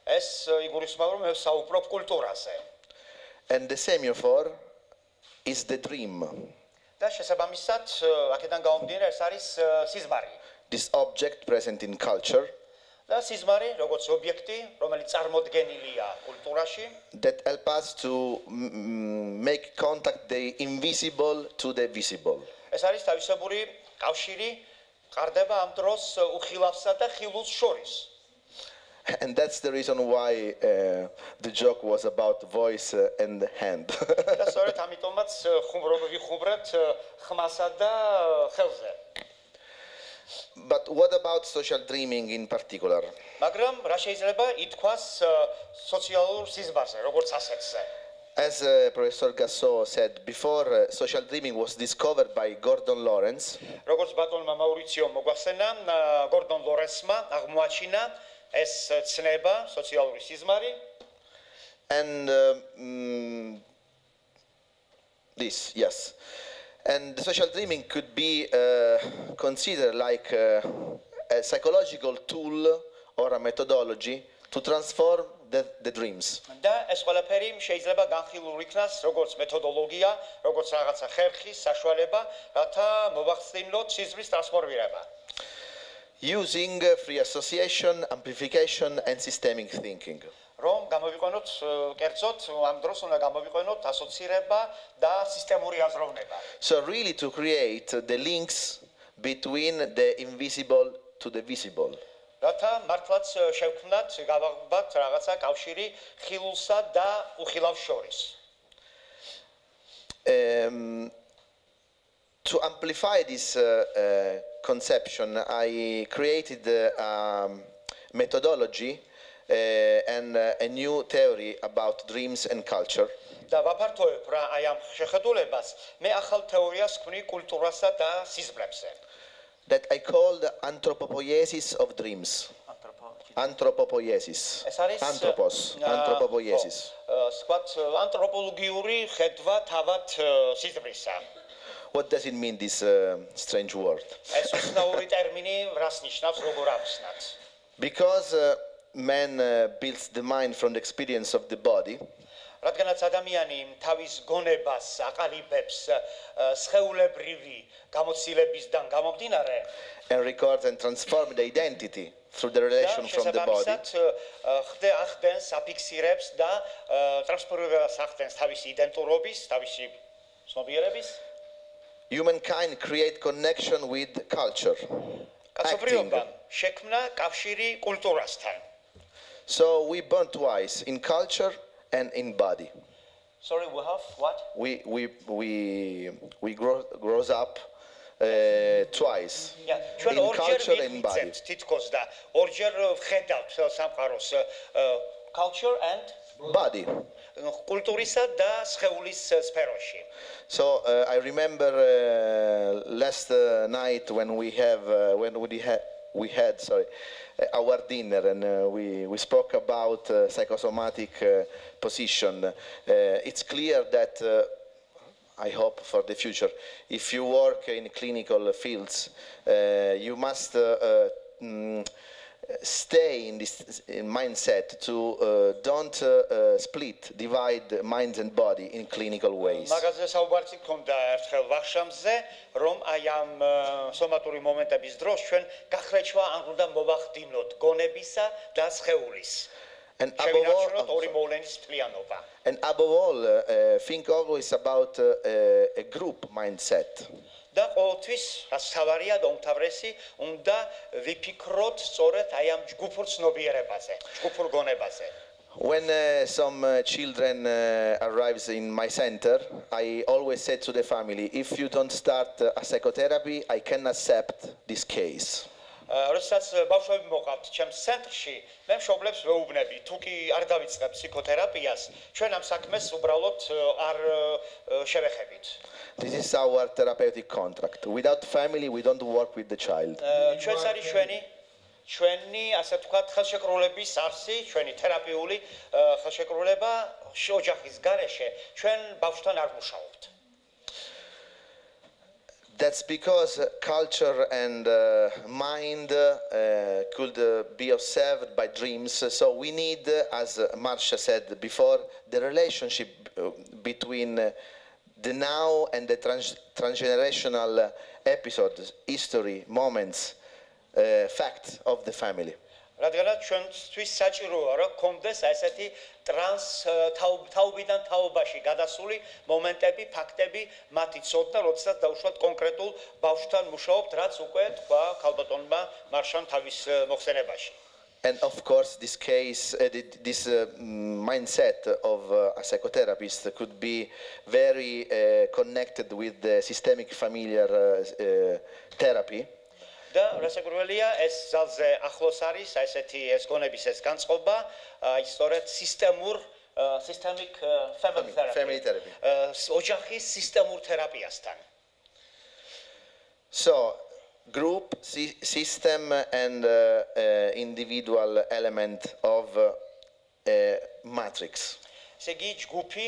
ეს იგულისხმება, რომ მე ვსაუბრობ კულტურაზე. And the semiophore is the dream. და შესაბამისად, აქედან გამომდინარე, ეს არის სიზმარი. This object present in culture და სიზმარი, როგორც ობიექტი, რომელიც წარმოდგენილია კულტურაში, that help us to make contact the invisible to the visible. ეს არის თავისებური კავშირი, ყარდება ამ დროს უხილავსა და ხილულს შორის. And that's the reason why the joke was about voice and hand. და სწორედ ამიტომაც ვიხუმრებთ ხმასა და ხელზე. But what about social dreaming in particular? მაგრამ რა შეიძლება ითქვას სოციალურ სიზმარზე, როგორც ასეთზე? As Professor Gassot said before, social dreaming was discovered by Gordon Lawrence. როგორც ბატონმა მაურიციომ მოგვახსენა, გორდონ ლორენსმა აღმოაჩინა ეს ცნება, სოციალური სიზმარი. And this, yes. And the social dreaming could be considered like a psychological tool or a methodology to transform the dreams. და ეს ყველაფერი შეიძლება განხილულ იქნას როგორც მეთოდოლოგია, როგორც რაღაცა ხერხი, საშუალება, რათა მოვახსნილოთ სიზმრის ტრანსფორმირება. Using free association, amplification, and systemic thinking. რომ გამოვიყენოთ კერძოდ ამ დროს უნდა გამოვიყენოთ ასოცირება და სისტემური აზროვნება. So really to create the links between the invisible to the visible. რათა მართლაც შევქმნათ, გავაღვბათ რაღაცა კავშირი ხილულსა და უხილავს შორის. To amplify this conception, I created a methodology and a new theory about dreams and culture. და ვაფართოვებ რა აი ამ შეხედულებას, მე ახალ თეორიას ვქმნი კულტურასა და სიზმრებზე. That I called anthropopoiesis of dreams. Anthropopoiesis. ეს არის anthropopoiesis. სხვათ ანთროპოლოგიური ხედვა თავად სიზმრისა. What does it mean, this strange word? ეს უცნაური ტერმინი რას ნიშნავს, როგორ ავხსნათ? Because man builds the mind from the experience of the body. რადგანაც ადამიანი თავის გონებას აყალიბებს სხეულებრივი გამოცდილებისგან გამომდინარე, and records and transforms the identity through the relation from the body. ახდენს, აფიქსირებს და ტრანსფორმირებას ახდენს თავისი იდენტურობის, თავისი ცნობიერების. Humankind create connection with culture. კაცობრიობა შექმნა კავშირი კულტურასთან. So we burn twice, in culture and in body. Sorry, we have what? We grows up twice, ჩვენ in culture and body. თითქოს და ორჯერ ვხედავთ სამყაროს culture and Body. კულტურისა და სხეულის სფეროში. So I remember last night when we had our dinner and we spoke about psychosomatic position. It's clear that I hope for the future, if you work in clinical fields, you must stay in this mindset to don't split, divide minds and body in clinical ways. მაგაზე საუბარიც გქონდა ერთხელ ვახშამზე, რომ აი ამ სომატური მომენტების დროს ჩვენ გახრეჩვა არ უნდა მოვახდინოთ გონებისა და სხეულის. And above all, think always about a group mindset. და ყოველთვის რაც თავარია და უმთავრესი უნდა ვიფიქროთ სწორედ აი ამ ჯგუფურ ცნობიერებაზე, ჯგუფურ გონებაზე. When some children arrives in my center, I always say to the family, if you don't start a psychotherapy, I can accept this case. როდესაც ბავშვები მოყავთ ჩემს ცენტრში, მე მშობლებს ვეუბნები, თუ კი არ დავიწყებ ფსიქოთერაპიას, ჩვენ ამ საქმეს უბრალოდ არ შევეხებით. This is our therapeutic contract. Without family, we don't work with the child. ჩვენს არის ჩვენი, ასე ვთქვათ, ხელშეკრულების არსი, ჩვენი თერაპიული ხელშეკრულება ოჯახის გარეშე, ჩვენ ბავშვთან არ მუშაობთ. That's because culture and mind could be observed by dreams. So we need, as Marcia said before, the relationship between the now and the transgenerational episodes, history, moments, facts of the family. რადგანაც ჩვენთვის საჭიროა რომ გქონდეს ესეთი თაობიდან თაობაში გადასული მომენტები, ფაქტები, მათი ცოდნა, როდესაც დავუშვათ კონკრეტულ ბავშვთან მუშაობთ, რაც უკვე თქვა ქალბატონმა მარშამ თავის მოხსენებაში. And of course, this case, this mindset of a psychotherapist could be very connected with the systemic familiar therapy. და რასაკვირველია ეს ძალზე ახლოს არის ესეთი ეს გონების ეს განწყობა აი სწორედ systemic family therapy ოჯახის სისტემურ თერაპიასთან. So group, system and individual element of matrix. ესე იგი ჯგუფი,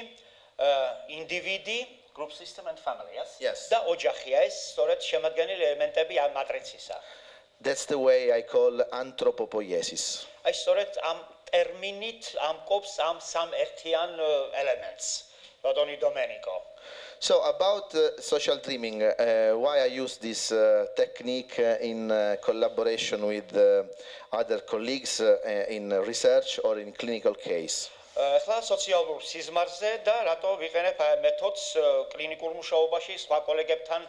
ინდივიდი, group system and family, yes? და ოჯახია ეს სწორედ შემადგენელი ელემენტები ამ მატრიცისა. That's the way I call anthropopoiesis. აი სწორედ ამ ტერმინით ამკობს ამ სამ ერთიან ელემენტს. ბატონი დომენიკო. So about social dreaming, why I use this technique in collaboration with other colleagues in research or in clinical case. ახლა სოციალურ სიზმარზე და რატო ვიყენებ აი მეთოდს კლინიკურ მუშაობაში, სხვა კოლეგებთან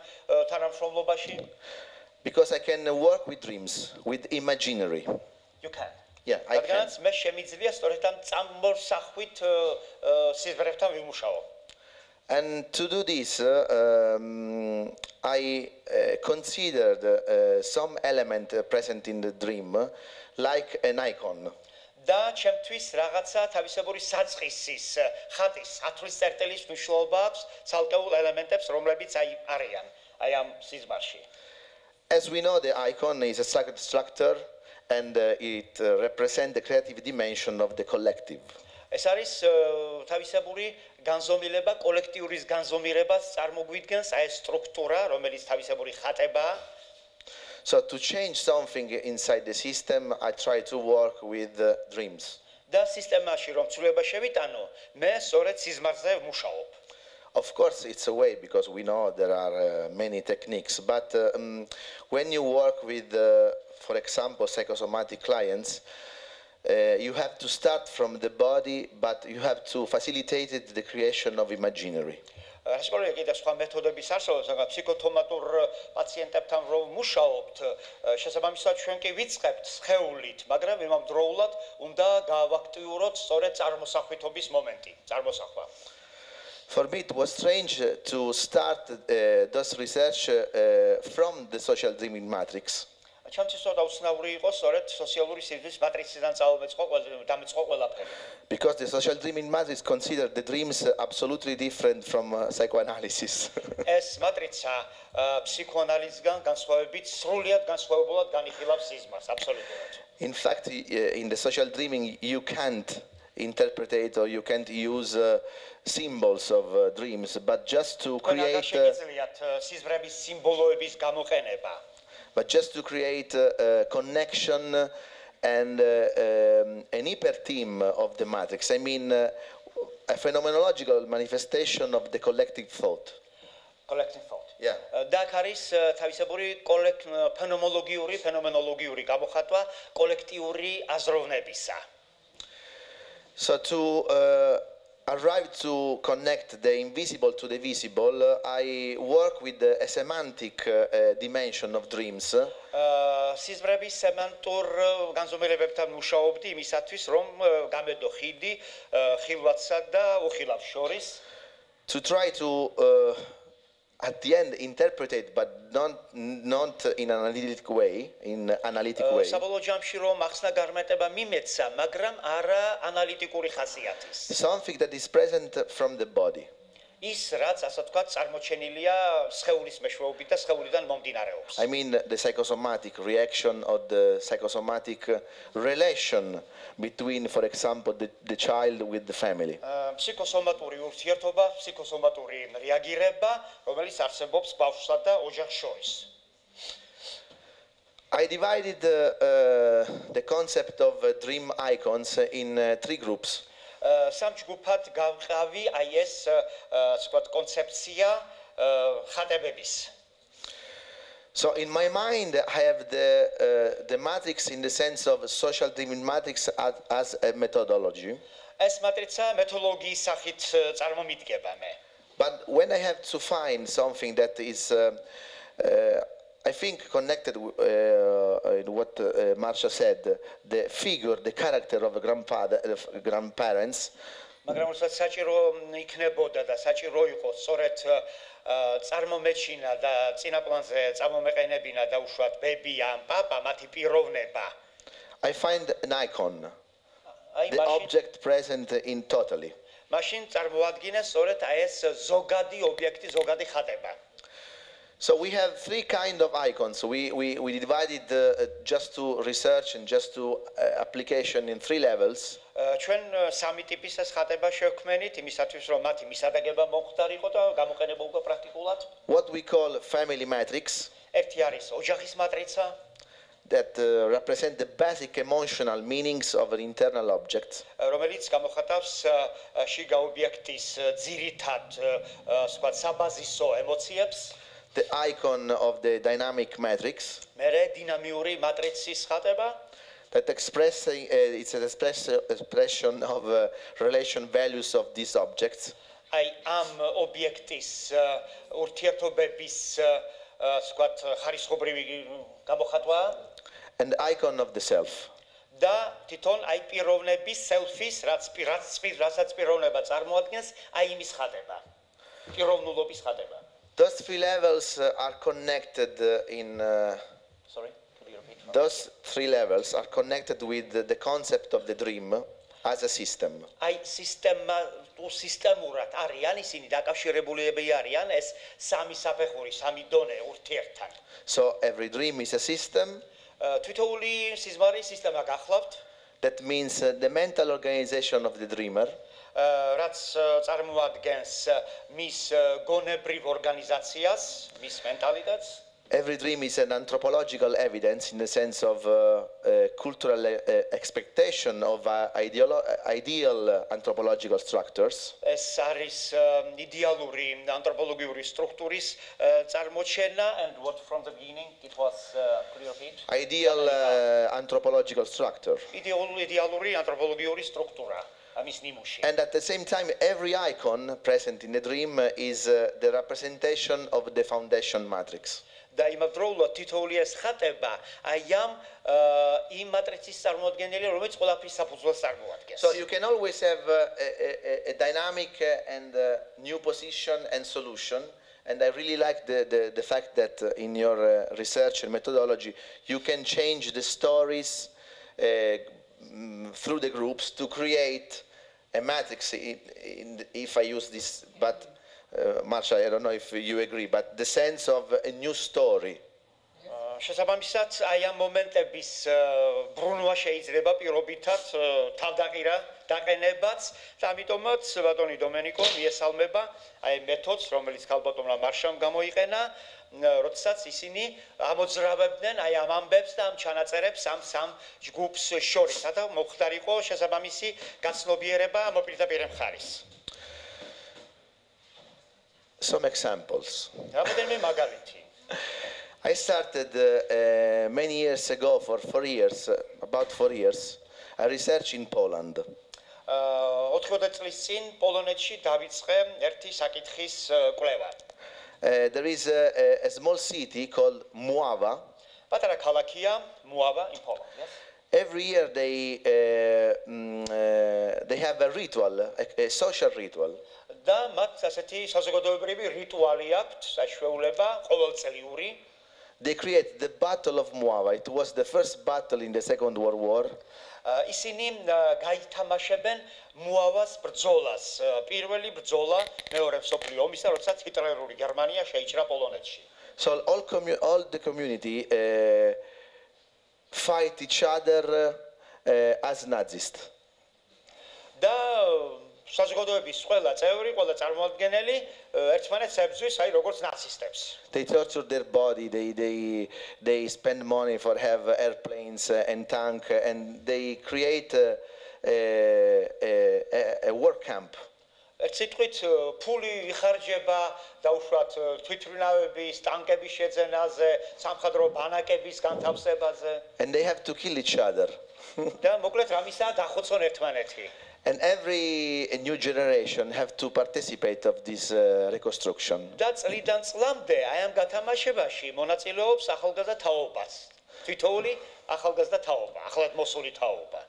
თანამშრომლობაში? Because I can work with dreams, with imaginary. You can. Yeah, I can. რადგანაც მე შემიძლია სწორედ ამ წამორსახვით სიზმრებთან ვიმუშაო. And to do this, I considered some element present in the dream like an icon. და ჩემთვის რაღაცა თავისებური საწყისის, ხატის, ათვლის წერტილის მნიშვნელობა აქვს ცალკეულ ელემენტებს, რომლებიც არიან აი ამ სიზმარში. As we know, the icon is a sacred structure and it represents the creative dimension of the collective. ეს არის თავისებური განზომილება, კოლექტიურის განზომილებას წარმოგვიდგენს აი ეს სტრუქტურა, რომელიც თავისებური ხატებაა. So to change something inside the system, I try to work with dreams. და სისტემაში რომ ცვლილება შევიტანო, მე სწორედ სიზმარზე ვმუშაობ. Of course, it's a way because we know there are many techniques. But when you work with, for example, psychosomatic clients, you have to start from the body, but you have to facilitate the creation of imaginary. რასაკვირველია კიდევ სხვა მეთოდების არსებობს, მაგრამ ფსიქოთომატურ პაციენტებთან რომ მუშაობთ, შესაბამისად ჩვენ კი ვიწყებთ სხეულით, მაგრამ იმავდროულად უნდა გავაქტიუროთ სწორედ წარმოსახვითობის მომენტი, წარმოსახვა. For me, it was strange to start those research from the social dreaming matrix. ჩემთვის ცოტა უცნაური იყო სწორედ სოციალური სიზმრის მატრიციდან დამეწყო ყველაფერი. Because the social dreaming matrix considered the dreams absolutely different from psychoanalysis. ეს მატრიცა ფსიქოანალიზგან განსხვავებით სრულიად განსხვავებულად განიხილავს სიზმარს, აბსოლუტურად. In fact, in the social dreaming, you can't interpret or you can't use symbols of dreams, but just to create. სიზმრების სიმბოლოების გამოყენება. But just to create a connection and an hyper theme of the matrix. I mean, a phenomenological manifestation of the collective thought. Collective thought. Yeah. და აქ არის თავისებური ფენომენოლოგიური გამოხატვა კოლექტიური აზროვნებისა. So to arrive to connect the invisible to the visible, I work with a semantic dimension of dreams. სიზმრების სემანტურ განზომილებებთან მუშაობდი იმისათვის, რომ გამედო ხიდი ხილვათსა და უხილავს შორის. To try to at the end interpret it, but not in an analytic way. საბოლოო ჯამში რომ ახსნა გარმეტება მიმეცა, მაგრამ არა ანალიტიკური ხასიათის. Something that is present from the body. ის რაც ასე ვთქვათ წარმოჩენილია სხეულის მეშვეობით და სხეულიდან მომდინარეობს. I mean the psychosomatic reaction or the psychosomatic relation between, for example, the child with the family. ფსიქოსომატური ურთიერთობა, ფსიქოსომატური რეაგირება, რომელიც არსებობს ბავშვსა და ოჯახს შორის. I divided the concept of dream icons in 3 groups. სამ ჯგუფად გავყავი აი ეს ვთქვათ კონცეფცია ხატებების. So in my mind I have the matrix in the sense of social dream matrix as a methodology. ეს მატრიცა მეთოდოლოგიის სახით წარმომიდგება მე. But when I have to find something that is I think connected in what Marsha said, the figure, the character of a grandparents. მაგრამ უბრალოდ საჭირო იქნებოდა და საჭირო იყო სწორედ წარმომეჩინა და წინაპლანზე წარმომეყენებინა და უშუალოდ ბები ან პაპა მათი პიროვნება. I find an icon, the object present in totally. მაშინ წარმოადგინე სწორედ აი ეს ზოგადი ობიექტი, ზოგადი ხატება. So we have 3 kind of icons. We divided just to research and just to application in 3 levels. ჩვენ სამი ტიპის ეს ხატება შევქმნით იმისათვის რომ მათი მისადაგება მომხდარიყო და გამოყენებულიყო პრაქტიკულად. What we call family matrix. ერთი არის ოჯახის მატრიცა. That represent the basic emotional meanings of an internal object. რომელიც გამოხატავს შიგა ობიექტის ძირითად სხვა საბაზისო ემოციებს. The icon of the dynamic matrix. მერე დინამიური მატრიცის ხატება. That it's an expression of relation values of these objects. აი ამ ობიექტის ურთიერთობების სხვა ხარისხობრივი გამოხატვა. And the icon of the self. და თვითონ აი პიროვნების self-ის რასაც პიროვნება წარმოადგენს, აი იმის ხატება. პიროვნულობის ხატება. Those 3 levels are connected in. Sorry, could you repeat? Those 3 levels are connected with the concept of the dream as a system. აი სისტემურად არიან ისინი დაკავშირებულები არიან ეს სამი საფეხური, სამი დონე ურთიერთთან. So every dream is a system. თითოეული სიზმარის სისტემა გახლავთ. That means the mental organization of the dreamer. რაც წარმოადგენს მის გონებრივ ორგანიზაციას, მის მენტალიტეტს. Every dream is an anthropological evidence in the sense of cultural expectation of ideal anthropological structures. ეს არის იდეალური ანთროპოლოგიური სტრუქტურის წარმოჩენა and what from the beginning it was could you repeat? Ideal anthropological structure. იდეალური ანთროპოლოგიური სტრუქტურა. And at the same time, every icon present in the dream is the representation of the foundation matrix. და იმავდროულად თითოეული ეს ხატება აი ამ იმ მატრიცის წარმოადგენელი, რომელიც ყველაფრის საფუძველს წარმოადგენს. So you can always have a dynamic and new position and solution. And I really like the fact that in your research and methodology, you can change the stories through the groups to create a matrix, if I use this, but Marsha, I don't know if you agree, but the sense of a new story. შესაბამისად, აი ამ მომენტების ბრუნვა შეიძლება პირობითად თავდაყირა დაყენებაც და ამიტომაც ბატონი დომენიკო მიესალმება აი მეთოდს, რომელიც ქალბატონმა მარშამ გამოიყენა, როდესაც ისინი ამოძრავებდნენ აი ამ ამბებს და ამ ჩანაწერებს ამ სამ ჯგუფს შორის, რათა მოხდარიყო შესაბამისი გაცნობიერება მოპირდაპირე მხარის. Some examples. რამოდენიმე მაგალითი. I started many years ago, for 4 years, about 4 years, a research in Poland. 90 წლის წინ პოლონეთში დავიწყე ერთი საკითხის კვლევა. There is a small city called Mława. პატარა ქალაქია Mława in Poland. Yes? Every year they have a ritual, a social ritual. და მათ ასეთი საზოგადოებრივი რიტუალი აქვთ, საშუალება ყოველწლიური. They create the Battle of Mława. It was the first battle in the Second World War. ისინი გაითამაშებენ მუავას ბრძოლას. პირველი ბრძოლა მეორე მსოფლიო ომისა, როდესაც ჰიტლერული გერმანია შეიჭრა პოლონეთში. So all the community fight each other as Nazis. და საზოგადოების ყველა წევრი, ყველა წარმოადგენელი ერთმანეთს ებრძვის, აი როგორც ნაცისტებს. They torture their body. They spend money for have airplanes and tank, and they create a work camp. ერთ სიტყვით ფული იხარჯება დაუშვათ თვითმფრინავების, ტანკების შეძენაზე, სამხედრო ბანაკების განთავსებაზე. And they have to kill each other. და მოკლედ რამისაა დახოცონ ერთმანეთი. And every new generation have to participate of this reconstruction. და წლიდან წლამდე აი ამ გათამაშებაში მონაწილეობს ახალგაზრდა თაობაც. თითოეული ახალგაზრდა თაობა, ახლად მოსული თაობა.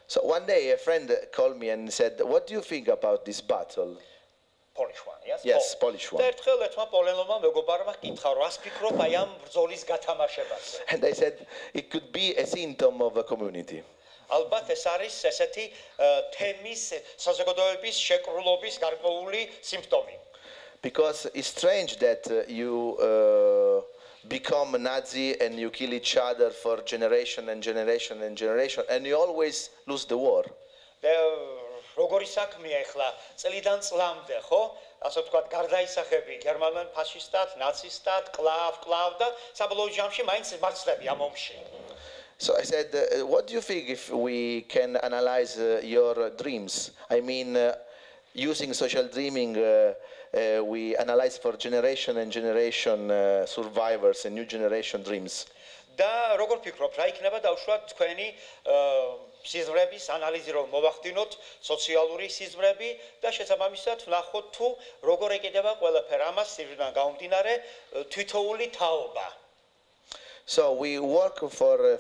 So one day a friend called me and said, "What do you think about this battle?" Polish one, yes? Yes, Polish one. და ერთხელ ერთმა პოლონელმა მეგობარმა კითხა, რას ფიქრობ აი ამ ბრძოლის გათამაშებაზე? And I said, "It could be a symptom of a community." ალბათ ეს არის ესეთი თემის საზოგადოების შეკრულობის გარკვეული სიმპტომი. Because it's strange that you become a Nazi and you kill each other for generation and generation and generation, and you always lose the war. და როგორი საქმეა ახლა წლიდან წლამდე, ხო? ასე ვთქვათ, გარდაისახები გერმანულ ფაშისტად, ნაცისტად, კლავ და საბოლოო ჯამში მაინც მარცხდები ამ ომში. So I said, "What do you think if we can analyze your dreams? I mean, using social dreaming, we analyze for generation and generation survivors and new generation dreams." და როგორ ფიქრობ, რა იქნება დაუშვათ თქვენი სიზმრების ანალიზი რომ მოვახდინოთ, სოციალური სიზმრები და შესაბამისად ვნახოთ თუ როგორ ეკიდება ყველაფერ ამას სიზმრიდან გამომდინარე თითოეული თაობა. So we work for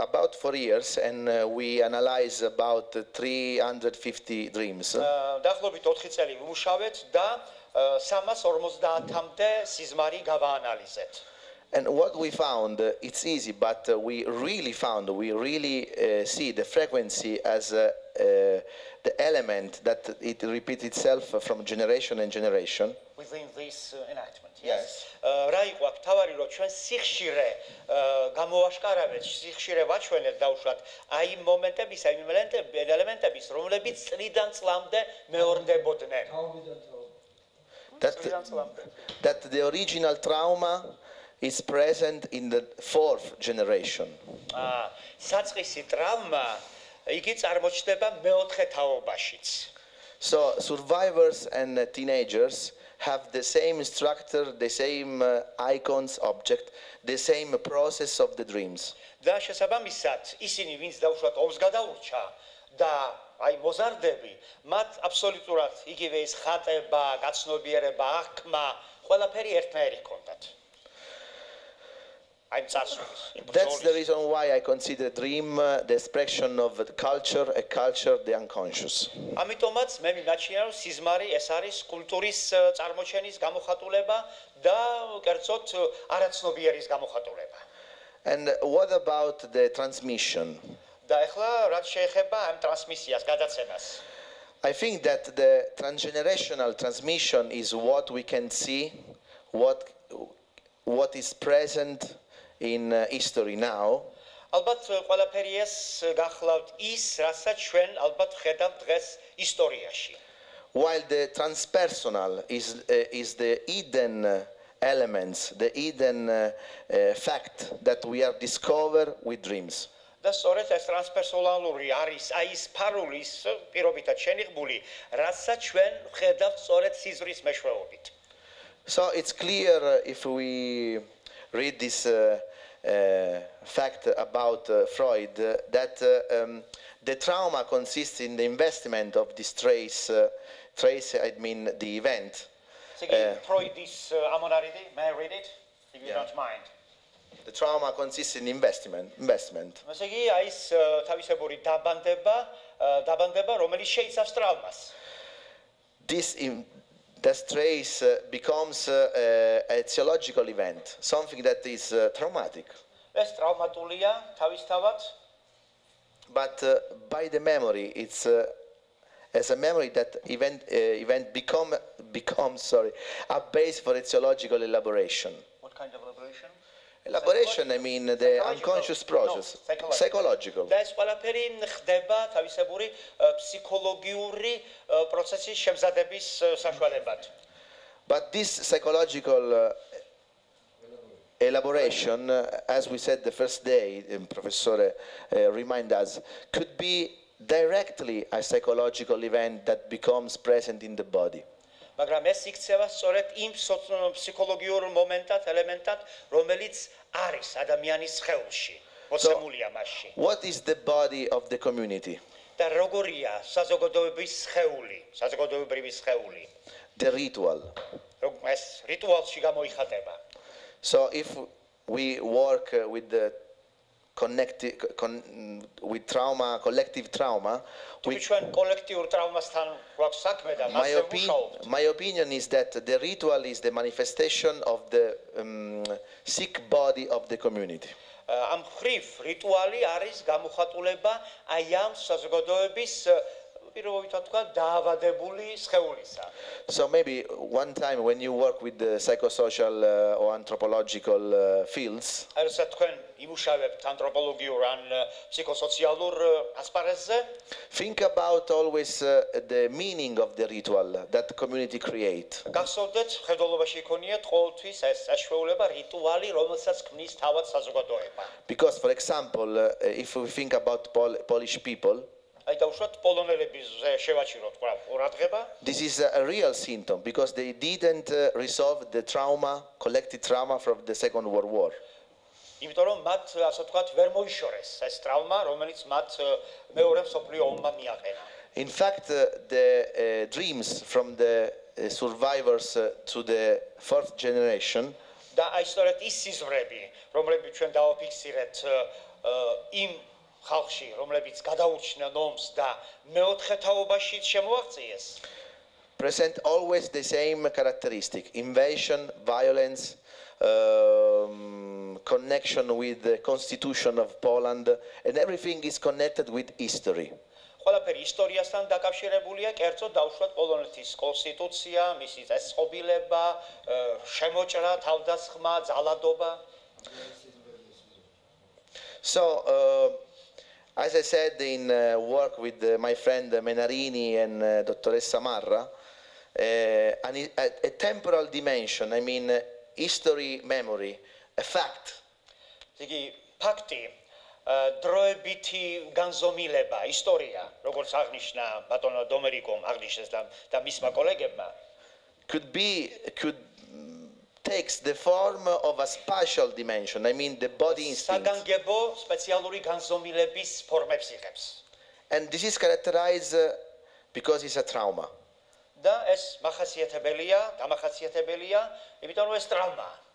about 4 years, and we analyze about 350 dreams. დაახლოებით 4 წელი ვიმუშავეთ და 350-მდე სიზმარი გავაანალიზეთ. And what we found, it's easy, but we really see the frequency as the element that it repeats itself from generation and generation. Within this enactment. Yes. რა იყო აქ თავარი რომ ჩვენ სიხშირე გამოვაშკარავეთ, სიხშირე ვაჩვენეთ დაუშვათ აი მომენტების, აი ელემენტების, რომლებიც წლიდან წლამდე მეორდებოდნენ. That the original trauma is present in the 4th generation. საწყისი ტრავმა იგი წარმოჩნდება მეოთხე თაობაშიც. So survivors and teenagers have the same structure, the same icons, object, the same process of the dreams. და შესაბამისად ისინი ვინც დაუშვათ ომს გადაურჩა და აი მოზარდები, მათ აბსოლუტურად იგივე ის ხატება, გაცნობიერება, აღქმა, ყველაფერი ერთნაირი ჰქონდათ. That's the reason why I consider dream the expression of the culture, a culture, the unconscious. ამიტომაც მე მიმაჩნია რომ სიზმარი ეს არის კულტურის წარმოჩენის გამოხატულება და კერძოდ არაცნობიერის გამოხატულება. And what about the transmission? და ახლა რაც შეეხება ამ ტრანსმისიას, გადაცემას. I think that the transgenerational transmission is what we can see, what is present in history now. ალბათ ყველაფერი ეს გახლავთ ის, რასაც ჩვენ ალბათ ხედავთ დღეს ისტორიაში. While the transpersonal is the hidden elements, the hidden fact that we are discovered with dreams. და სწორედ ეს ტრანსპერსონალური არის აი ის ფარულის პირობითად შენიღბული, რასაც ჩვენ ხედავთ სწორედ სიზმრის მეშვეობით. So it's clear if we read this fact about Freud that the trauma consists in the investment of this trace, I mean the event. Freud's ამონარიდი, may I read it? If you don't mind. The trauma consists in investment. ესე იგი აი ეს თავისებური დაბანდება, რომელიც შეიცავს ტრავმას. This trace becomes a theological event, something that is traumatic. ეს ტრავმატულია თავისთავად. But by the memory, it's as a memory that event becomes a base for a theological elaboration. What kind of elaboration? Elaboration, I mean the unconscious process, psychological. და ეს ყველაფერი ხდება თავისებური ფსიქოლოგიური პროცესის შემზადების საშუალებად. But this psychological elaboration, as we said the first day, Professor remind us, could be directly a psychological event that becomes present in the body. მაგრამ ეს იქცევა სწორედ იმ ფსიქოლოგიურ მომენტად, ელემენტად, რომელიც არის ადამიანის სხეულში, მოცემულია მასში. What is the body of the community? და როგორია საზოგადოების სხეული, საზოგადოებრივი sხეული? The ritual. ეს რიტუალში გამოიხატება. So if we work with the with trauma, collective trauma, my opinion is that the ritual is the manifestation of the sick body of the community. Am ხრივ რიტუალი არის გამოხატულება აი ამ საზოგადოების პირობითად თქვა დაავადებული სხეულისა. So maybe one time when you work with the psychosocial or anthropological fields, როცა თქვენ იმუშავებთ ანთროპოლოგიურ ან ფსიქოსოციალურ ასპარეზზე, think about always the meaning of the ritual that the community create. გახსოვდეთ, ხედველობაში იქონიათ ყოველთვის ეს საშუალება რიტუალი, რომელსაც ქმნის თავად საზოგადოება. Because for example, if we think about Polish people, აი დავუშვათ პოლონელების შევაჩიროთ ყურადღება. This is a real symptom because they didn't resolve the trauma, collective trauma from the Second World War. იმიტომ რომ მათ ასე ვთქვათ ვერ მოიშორეს ეს ტრავმა, რომელიც მათ მეორე მსოფლიო ომმა მიაყენა. In fact, the dreams from the survivors to the fourth generation და აი სწორედ ის სიზმრები, რომლებიც ჩვენ დავაფიქსირეთ იმ ხალხში, რომლებიც გადაურჩნენ ომს და მეოთხე თაობაში შემოაღწიეს. Present always the same characteristic: invasion, violence, connection with the constitution of Poland, and everything is connected with history. ყველაფერი ისტორიასთან დაკავშირებულია, კერძოდ დავუშვათ პოლონეთის კონსტიტუცია, მისი წესწყობილება, შემოჭრა, თავდასხმა, ძალადობა. So, as I said in work with my friend Menarini and Dottoressa Marra, a temporal dimension, I mean history, memory, a fact. იგი ფაქტი, დროებითი განზომილება, ისტორია, როგორც აღნიშნა ბატონო დომერიკომ, აღნიშნეს და მისმა კოლეგებმა, could takes the form of a spatial dimension, I mean the body instinct. საგანგებო სპეციალური განზომილების ფორმებს იღებს. And this is characterized because it's a trauma. და ეს დამახასიათებელია, იმიტომ რომ ეს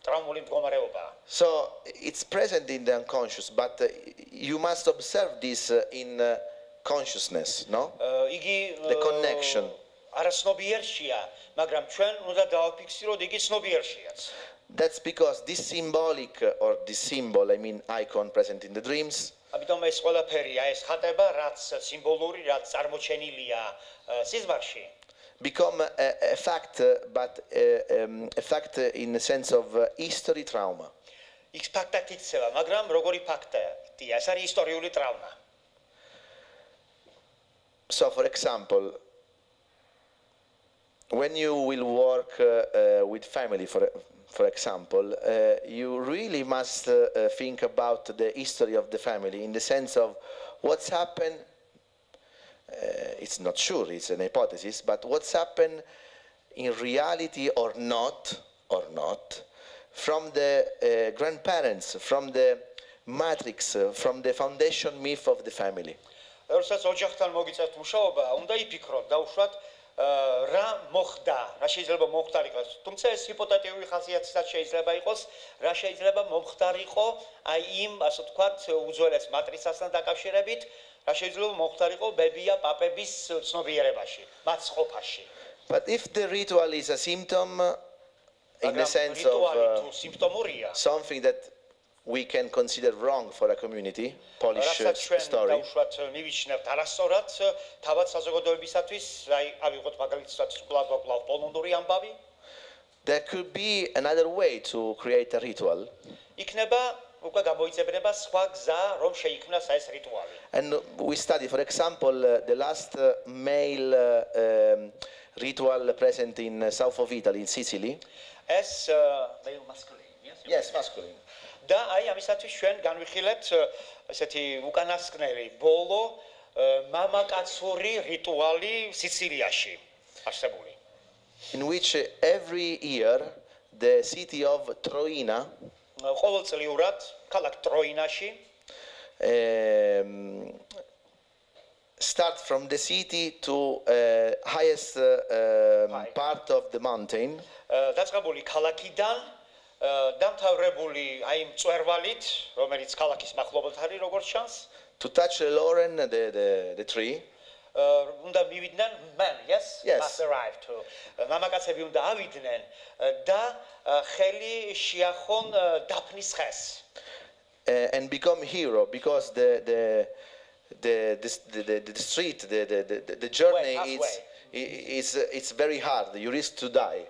ტრავმული მდგომარეობაა. So it's present in the unconscious, but you must observe this in consciousness, no? იგი the connection. არაცნობიერშია, მაგრამ ჩვენ უნდა დავაფიქსიროთ იგი ცნობიერშიაც. That's because this symbolic or this symbol, I mean icon present in the dreams, ამიტომ ეს ყველაფერი, ეს ხატება, რაც სიმბოლური, რაც წარმოჩენილია სიზმარში, become a fact, but a fact in the sense of history trauma. იქ ფაქტად იცება, მაგრამ როგორი ფაქტია? ეს არის ისტორიული ტრავმა. So, for example, when you will work with family, for example, you really must think about the history of the family in the sense of what's happened. It's not sure, it's an hypothesis, but what's happened in reality or not, from the grandparents, from the matrix, from the foundation myth of the family. როდესაც ოჯახთან მოგიწევთ მუშაობა, უნდა იფიქროთ დაუშვათ რა მოხდა, რა შეიძლება მომხდარიყოს. თუმცა ეს ჰიპოთეტიური ხასიათისაც შეიძლება იყოს, რა შეიძლება მომხდარიყო აი იმ, ასე ვთქვათ, უძველეს მატრიცასთან დაკავშირებით, რა შეიძლება მომხდარიყო ბებია პაპების ცნობიერებაში, მათ ყოფაში. But if the ritual is a symptom, in the sense of something that we can consider wrong for a community, Polish story. There could be another way to create a ritual. And we study, for example, the last male ritual present in south of Italy, in Sicily. As male masculine, yes? Yes, masculine. და აი ამისათვის ჩვენ განვიხილეთ ესეთი უკანასკნელი ბოლო მამაკაცური რიტუალი სიცილიაში არსებული. In which every year the city of Troina ყოველწლიურად ქალაქ ტროინაში start from the city to highest part of the mountain. დაწყებული ქალაქიდან დამთავრებული აი მწვერვალით, რომელიც ქალაქის მახლობლად არის, როგორც ჩანს, to touch the laurel, the tree. უნდა მივიდნენ men, yes? Must arrive to. მამაკაცები უნდა ავიდნენ და ხელი შეახონ დაფნის ხეს. And become hero because the street, the journey it's very hard. You risk to die.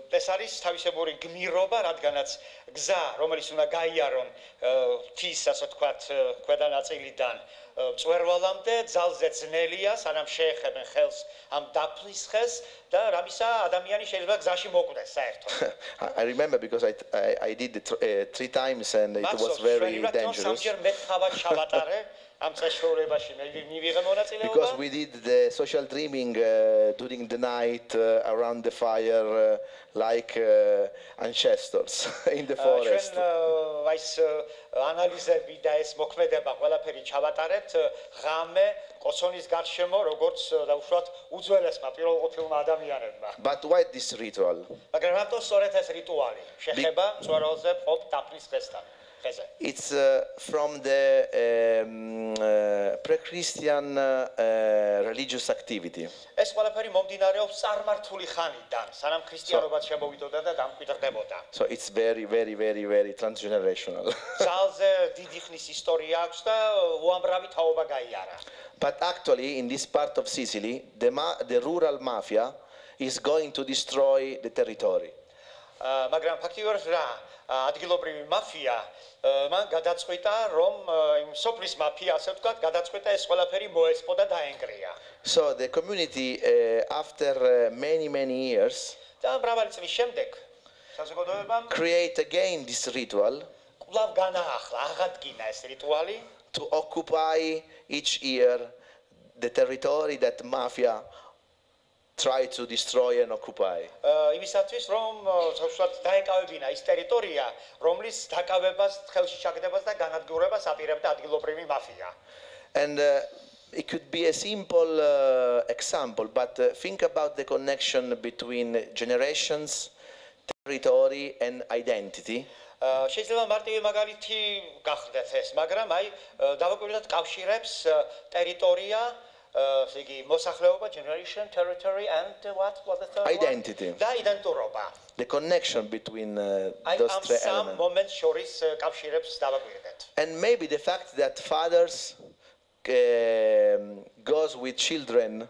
ეს არის თავისებური გმირობა, რადგანაც გზა, რომელიც უნდა გაიარონ მთის, ასე ვთქვათ, ქვედა ნაწილიდან მწვერვალამდე, ძალზე ძნელია, სანამ შეეხებენ ხელს ამ დაფნის ხეს და რამისა ადამიანი შეიძლება გზაში მოკვდეს საერთოდ. I remember because I did it 3 times and it was very dangerous. Because we did the social dreaming during the night around the fire like ancestors in the forest. But why this ritual? It's from the pre-Christian religious activity. So it's very, very, very, very transgenerational. But actually, in this part of Sicily, the rural mafia is going to destroy the territory. ადგილობრივი მაფია მან გადაწყვიტა რომ იმ სოფლის მაფია ასე ვთქვათ გადაწყვიტა ეს ყველაფერი მოეწყო და დაენგრია. So the community after many years და მრავალი წლის შემდეგ საზოგადოებამ create again this ritual კვლავ განაახლა აღადგინა ეს რიტუალი to occupy each year the territory that mafia try to destroy and occupy. იმისათვის რომ თქოს დაეკავებინა ის ტერიტორია, რომლის დაკავებას ხელში ჩაგდებას და განადგურებას აპირებდა ადგილობრივი მაფია. And it could be a simple example, but think about the connection between generations, territory and identity. შეიძლება მარტივი მაგალითი გახდეთ ეს, მაგრამ აი დავაკვირდეთ კავშირებს ტერიტორია generation, territory, and what was the third identity. One? The connection between those three elements. And maybe the fact that fathers goes with children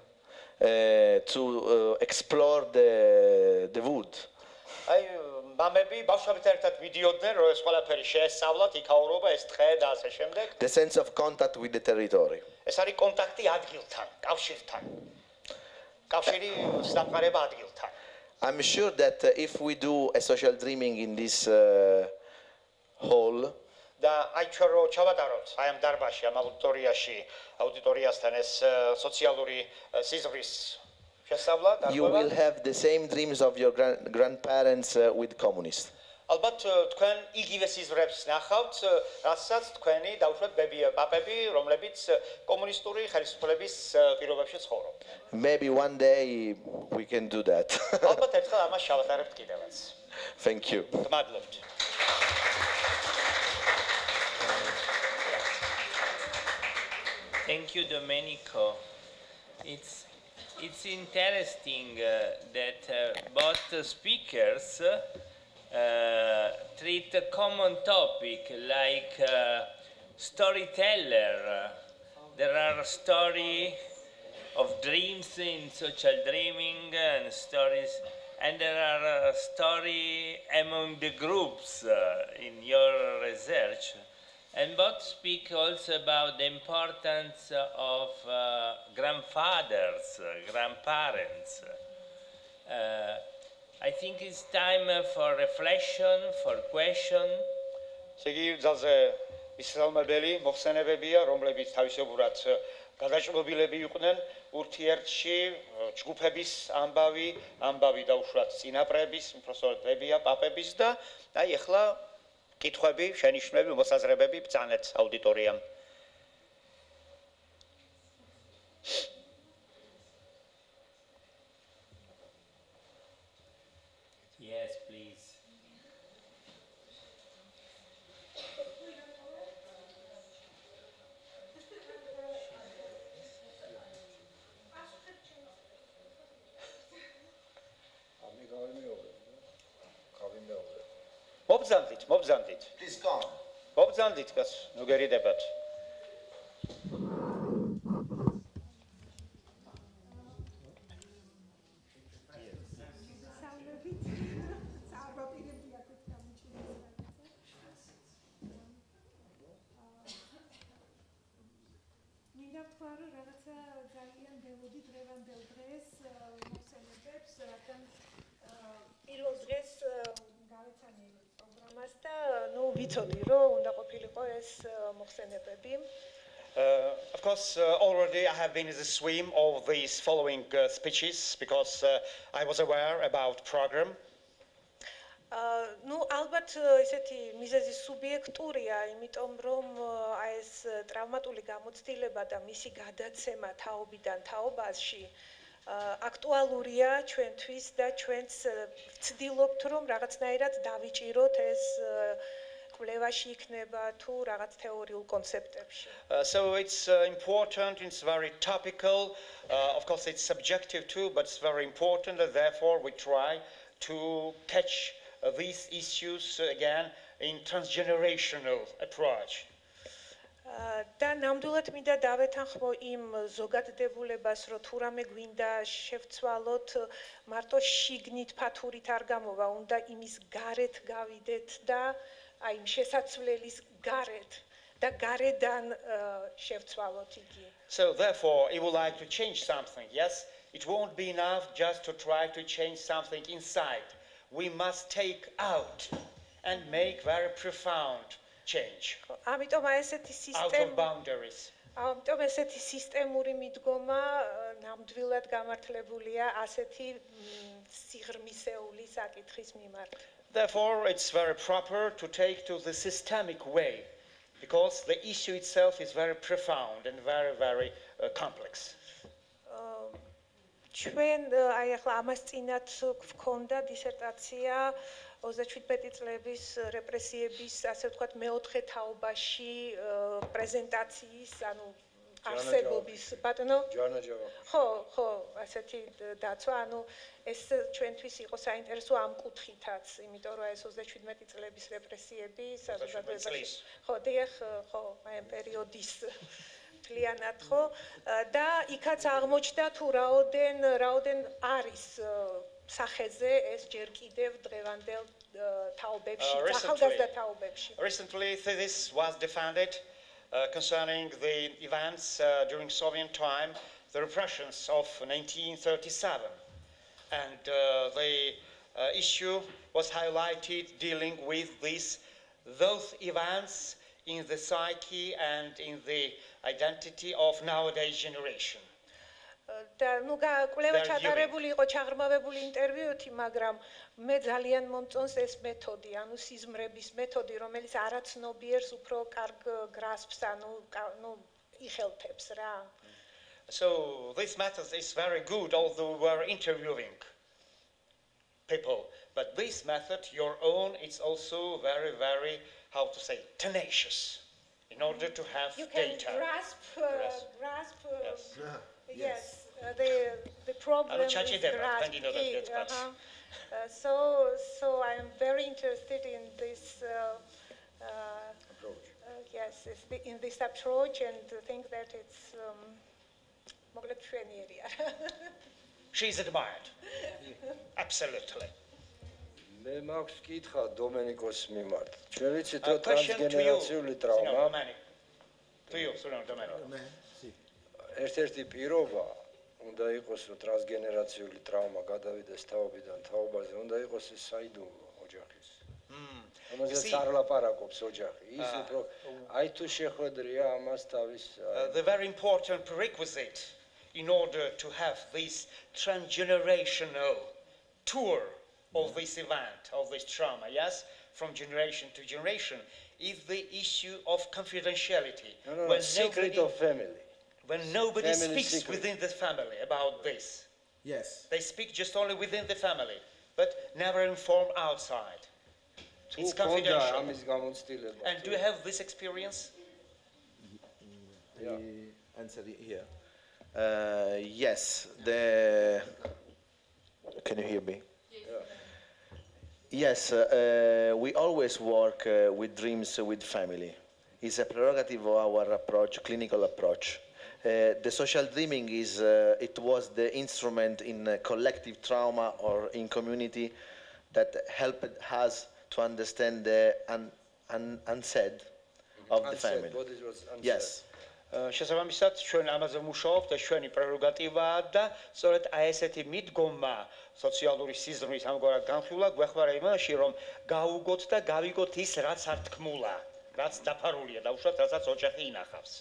to explore the wood. მამები ბავშვებთან ერთად მიდიოდნენ, რომ ეს ყველაფერი შეესწავლათ, იქაურობა, ეს დღე და ასე შემდეგ. The sense of contact with the territory. ეს არის კონტაქტი ადგილთან, კავშირთან. კავშირი სამყარება ადგილთან. I'm sure that if we do a social dreaming in this hall, და აი ჩვენ რო ჩავატაროთ აი ამ დარბაზში, ამ აუდიტორიასთან ეს სოციალური სიზმრის შესწავლა, you will have the same dreams of your grandparents with communists. ალბათ თქვენ იგივე სიზმრებს ნახავთ, რასაც თქვენი დაუშვათ პაპები, რომლებიც კომუნისტური ხელისუფლების პირობებში ცხოვრობენ. Maybe one day we can do that. ალბათ ერთხელ ამას შევატარებთ კიდევაც. Thank you. გმადლობთ. Thank you, Domenico. It's interesting that both speakers treat a common topic like storyteller. There are stories of dreams in social dreaming and stories, and there are stories among the groups in your research. And both speak also about the importance of grandfathers, grandparents. I think it's time for reflection, for question. Სეგი ძალზე ისალმებელი მოხსენებებია, რომლებიც თავისებურად გადაჭრობილები იყვნენ ურთიერთში, ჯგუფების ამბავი დაუშვათ წინაპრების, უпроსტოდ დებია პაპების და აი ახლა კითხვები, შენიშვნები, მოსაზრებები ბრძანეთ აუდიტორიამ. Yes, please. მობრძანდით. Please come. მობრძანდით, გას, ნუ გერიდებათ. Of course, already I have been in the swim of these following speeches because I was aware about program. Ну, ალბათ ესეთი მიზეზი სუბიექტურია, იმიტომ რომ აი ეს ტრავმატული გამოცდილება და მისი გადაცემა თაობიდან თაობაში აქტუალურია ჩვენთვის და ჩვენც ვცდილობთ რომ რაღაცნაირად დავიჭიროთ ეს კვლევაში იქნება თუ რაღაც თეორიულ კონცეპტებში. So it's important, it's very topical. Of course it's subjective too, but it's very important and therefore we try to catch these issues again in transgenerational approach. და ნამდვილად მინდა დავეთანხმო იმ ზოგადდებულებას, რომ თუ რამე გვინდა შევცვალოთ, მარტო შიგნით ფათურით არ გამოვა, უნდა იმის გარეთ გავიდეთ და აი იმ შესაძლელის გარეთ და გარედან შევცვალოთ იგი. So therefore, if we would like to change something, yes, it won't be enough just to try to change something inside. We must take out and make very profound change. ამიტომ აი ესეთი Out of boundaries. ამიტომ ესეთი სისტემური მიდგომა ნამდვილად გამართლებულია ასეთი სიღრმისეული საკითხის მიმართ. Therefore, it's very proper to take to the systemic way because the issue itself is very profound and very, very complex. ჩვენ აი ახლა ამას წინათ გვქონდა დისერტაცია 37 წლების რეპრესიების, ასე ვთქვათ, მეოთხე თაობაში პრეზენტაციის, ანუ არსებობის ბატონო ხო, ასეთი დაცვა, ანუ ეს ჩვენთვის იყო საინტერესო ამ კუთხითაც, იმიტომ რომ ეს 37 წლების რეპრესიები საზოგადოებაში ხო, დიახ, ხო, აი ამ პერიოდის მთლიანად ხო და იქაც აღმოჩნდა თუ რაოდენ არის სახეზე ეს ჯერ კიდევ დღევანდელ თაობებში, ახალგაზრდა თაობებში. Recently, this was defended concerning the events during Soviet time, the repressions of 1937. And the issue was highlighted dealing with those events in the psyche and in the identity of nowadays generation. და ნუ კვლევა ჩატარებული იყო ჩაღრმავებული ინტერვიუთი, მაგრამ მე ძალიან მომწონს ეს მეთოდი, ანუ სიზმრების მეთოდი, რომელიც არაცნობიერს უფრო კარგ გრასპს, ანუ იხელთებს რა. So this method is very good, although we were interviewing people. But this method, your own, it's also very, very, how to say, tenacious in order to have you can data. grasp Yes. the problem is grasp. So I am very interested in this Approach. Yes, in this approach, and think that it's She is admired. Absolutely. მე მაქვს კითხვა დომენიკოს მიმართ. ჩვენ ვიცით რომ ტრანსგენერაციული ტრავმა. To you, Domenico. ერთ-ერთი პირობა უნდა იყოს რომ ტრანსგენერაციული ტრავმა გადავიდეს თაობიდან თაობაზე, უნდა იყოს ის საიდუმლო ოჯახის. ამაზე არ ლაპარაკობს ოჯახი. ის უფრო აი თუ შეხვედრია ამას თავის The very important prerequisite in order to have this transgenerational tour of this event, of this trauma, yes, from generation to generation, is the issue of confidentiality. When secret of family. When nobody Family speaks secret. within the family about this. Yes. They speak just only within the family, but never inform outside. It's confidential. And do you have this experience? Yeah. Answer here. Yes. Can you hear me? Yes, we always work with dreams with family. It's a prerogative of our approach, clinical approach. The social dreaming is, it was the instrument in collective trauma or in community that helped us to understand the unsaid of the family. What is what's unsaid? Yes. შესაბამისად ჩვენ ამაზე ვმუშაობთ და ჩვენი პრეროგატივაა და სწორედ აი ესეთი მიდგომა სოციალური სიზმრის ამგვარად განხილვა გვეხმარა იმაში რომ გავუგოთ და გავიგოთ ის რაც არ თქმულა, რაც დაფარულია და უშუალოდ რასაც ოჯახი ინახავს.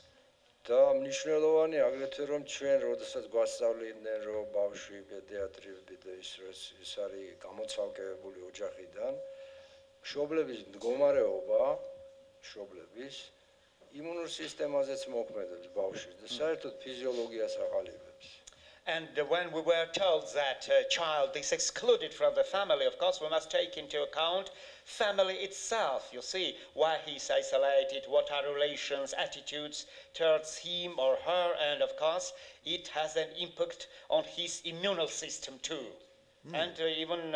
და მნიშვნელოვანი აგრეთვე რომ ჩვენ როდესაც გვასწავლიდნენ რომ ბავშვი პედიატრიები და ის არის გამოცალკევებული ოჯახიდან მშობლების მდგომარეობა მშობლების immunity systemazets მოქმედებს ბავშვის და საერთოდ ფიზიოლოგიას აყალიბებს. And when we were told that a child is excluded from the family, of course we must take into account family itself. You see why he's isolated, what are relations, attitudes towards him or her, and of course it has an impact on his immune system too. And even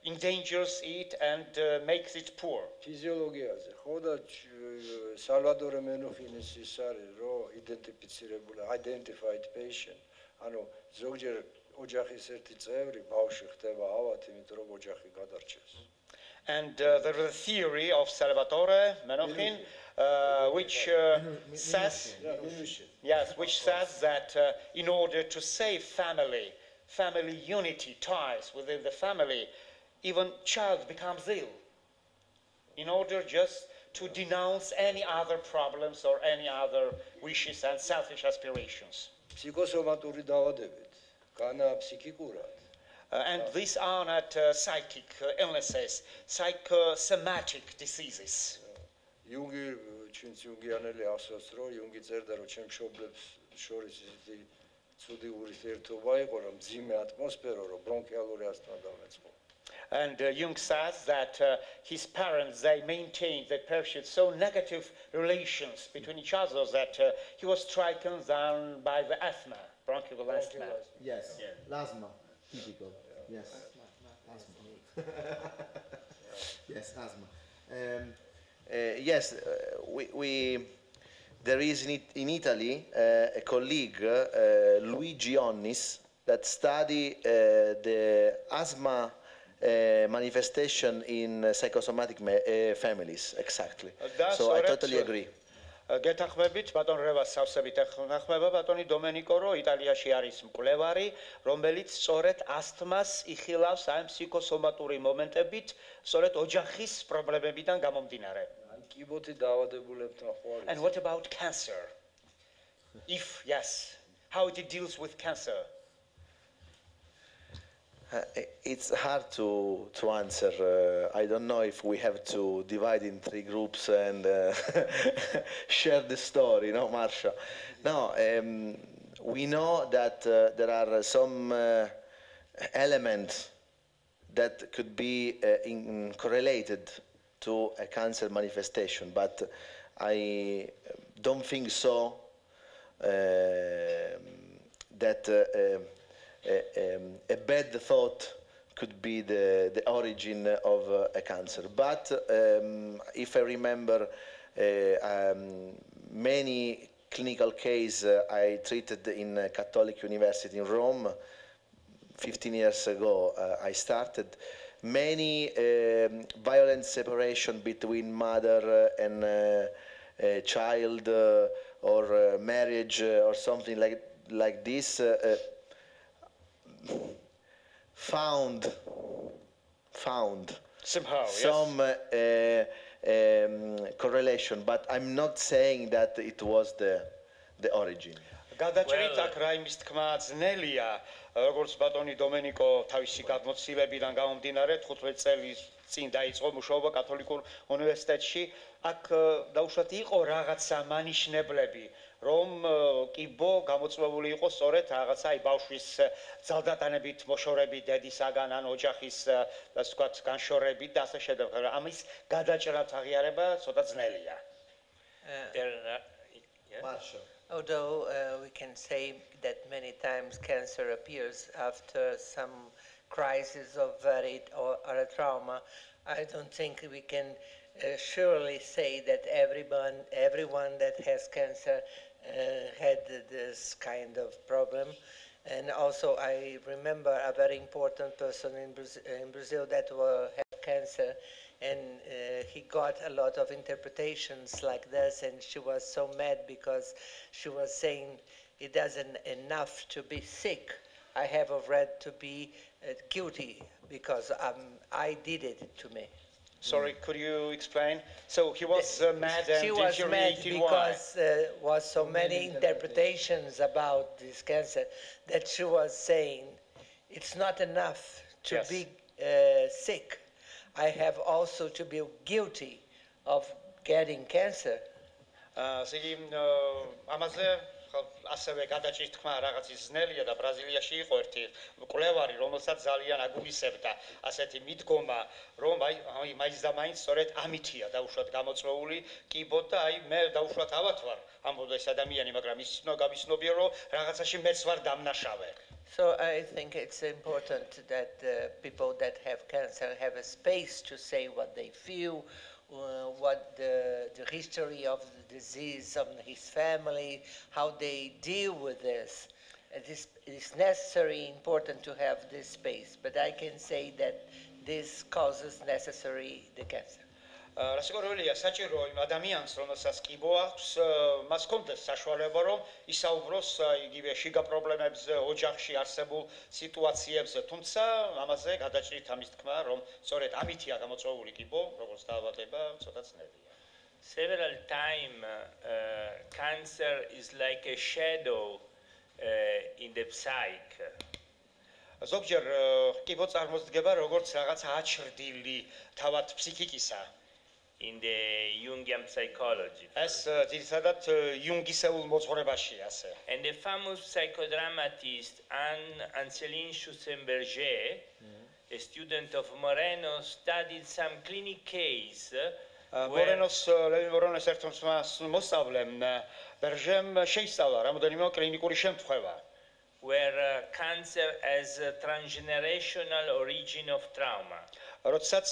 endangers it and makes it poor. ფიზიოლოგიაზე ხო და სალვადორე მენუხინის ის არის რომ იდენტიფიცირებული identified patient ანუ ზოგჯერ ოჯახის ერთი წევრი ბავშვი ხდება ავად იმიტომ რომ ოჯახი გადარჩეს. And there is a theory of Salvatore Menuhin which says that in order to save family unity ties within the family, even child becomes ill in order just to denounce any other problems or any other wishes and selfish aspirations. ფსიქოსომატური დაავადებებით, განა ფსიქიკურად. And these are not psychic illnesses, psychosomatic diseases. იუნგი ჩვენც იუნგიანელი ახსოვს რომ იუნგი წერდა რომ ჩემ მშობლებს შორის ისეთი ცუდი ურთიერთობა იყო რომ მძიმე ატმოსფერო რომ ბრონქიალური ასთმა დამეწყო. And Jung says that his parents, they maintained, they pursued so negative relations between each other that he was stricken down by the asthma, bronchial asthma. Yes, asthma, typical. Yes, asthma. Yes, asthma. Yes, there is in Italy a colleague, Luigi Onnis, that study the asthma manifestation in psychosomatic families, exactly. So I totally agree. გეთანხმებით ბატონ რევას სავსებით ეხმება ბატონი დომენიკო, რომ იტალიაში არის მკვლევარი, რომელიც სწორედ ასთმას იხილავს აი ფსიქოსომატური მომენტებით, სწორედ ოჯახის პრობლემებიდან გამომდინარე. კიბოთი დაავადებულებთან ხო არის? And what about cancer? If yes, how it deals with cancer? It's hard to answer. I don't know if we have to divide in 3 groups and share the story, no, Marsha? No, we know that there are some elements that could be correlated to a cancer manifestation, but I don't think so that a bad thought could be the origin of a cancer. But if I remember many clinical cases I treated in a Catholic University in Rome, 15 years ago I started, many violent separation between mother and child or marriage or something like this found somehow some correlation, but I'm not saying that it was the origin. გადაჭრით აქ რაიმის თქმა ძნელია, როგორც ბატონი დომენიკო თავისი გადმოცდილებიდან გამომდინარე 15 წლის წინ დაიწყო მუშაობა კათოლიკურ უნივერსიტეტში, აქ დაუშვათ იყო რაღაცა მანიშნებლები, რომ კიბო გამოწვეული იყო სწორედ რაღაცა აი ბავშვის ძალდატანებით მოშორებით დედისაგან ან ოჯახის ასე ვთქვათ განშორებით და ასე შემდეგ. ამის გადაჭრათ აღიარება ცოტა ძნელია. Although we can say that many times cancer appears after some crisis of it or a trauma, I don't think we can surely say that everyone that has cancer had this kind of problem. And also I remember a very important person in Brazil that had cancer, and he got a lot of interpretations like this, and she was so mad because she was saying it doesn't enough to be sick. I have a right to be guilty because I did it to me. Sorry, could you explain? So he was mad and she was mad because there was so many interpretations about this cancer that she was saying it's not enough to be sick. I have also to be guilty of getting cancer. ასევე გადაჭრით თქმა რაღაცის ძნელია და ბრაზილიაში იყო ერთი მკვლევარი, რომელსაც ძალიან აგულისებდა ასეთი მიდგომა, რომ აი მაინც და მაინც სწორედ ამითია დაუშვათ გამოწვეული კიბო და აი მე დაუშვათ ავად ვარ ამბობდა ეს ადამიანი, მაგრამ ის გამიცნობია რომ რაღაცაში მეც ვარ დამნაშავე. So I think it's important that people that have cancer have a space to say what they feel, what the history of the disease of his family, how they deal with this. It is necessary, important to have this space, but I can say that this causes necessary the cancer. რასაკურველია საჭირო იმ ადამიანს, რომელსაც კიბო აქვს, მას კონდეს საშუალება, რომ ისაუბროს იგივე შიგა პრობლემებზე, ოჯახში არსებულ სიტუაციებზე, თუმცა ამაზე გადაჭრით ამის თქმა, რომ სწორედ ამითია გამოწვეული კიბო, როგორც დაავადება, ცოტა ძნელია. Several times cancer is like a shadow in the psyche. ზოგჯერ კიბო წარმოდგება როგორც რაღაც აჩრდილი თავად ფსიქიკისა. In the Jungian psychology. ეს ძირითადად იუნგისეულ მოძღვრებაშია ასე. And the famous psychodramatist Anne-Céline Schussenberger, a student of Moreno, studied some clinic case. მორენოს ერთ მოსწავლემ ბერჟემ შეისწავლა რამოდენიმე კლინიკური შემთხვევა. Where cancer has a transgenerational origin of trauma. როდესაც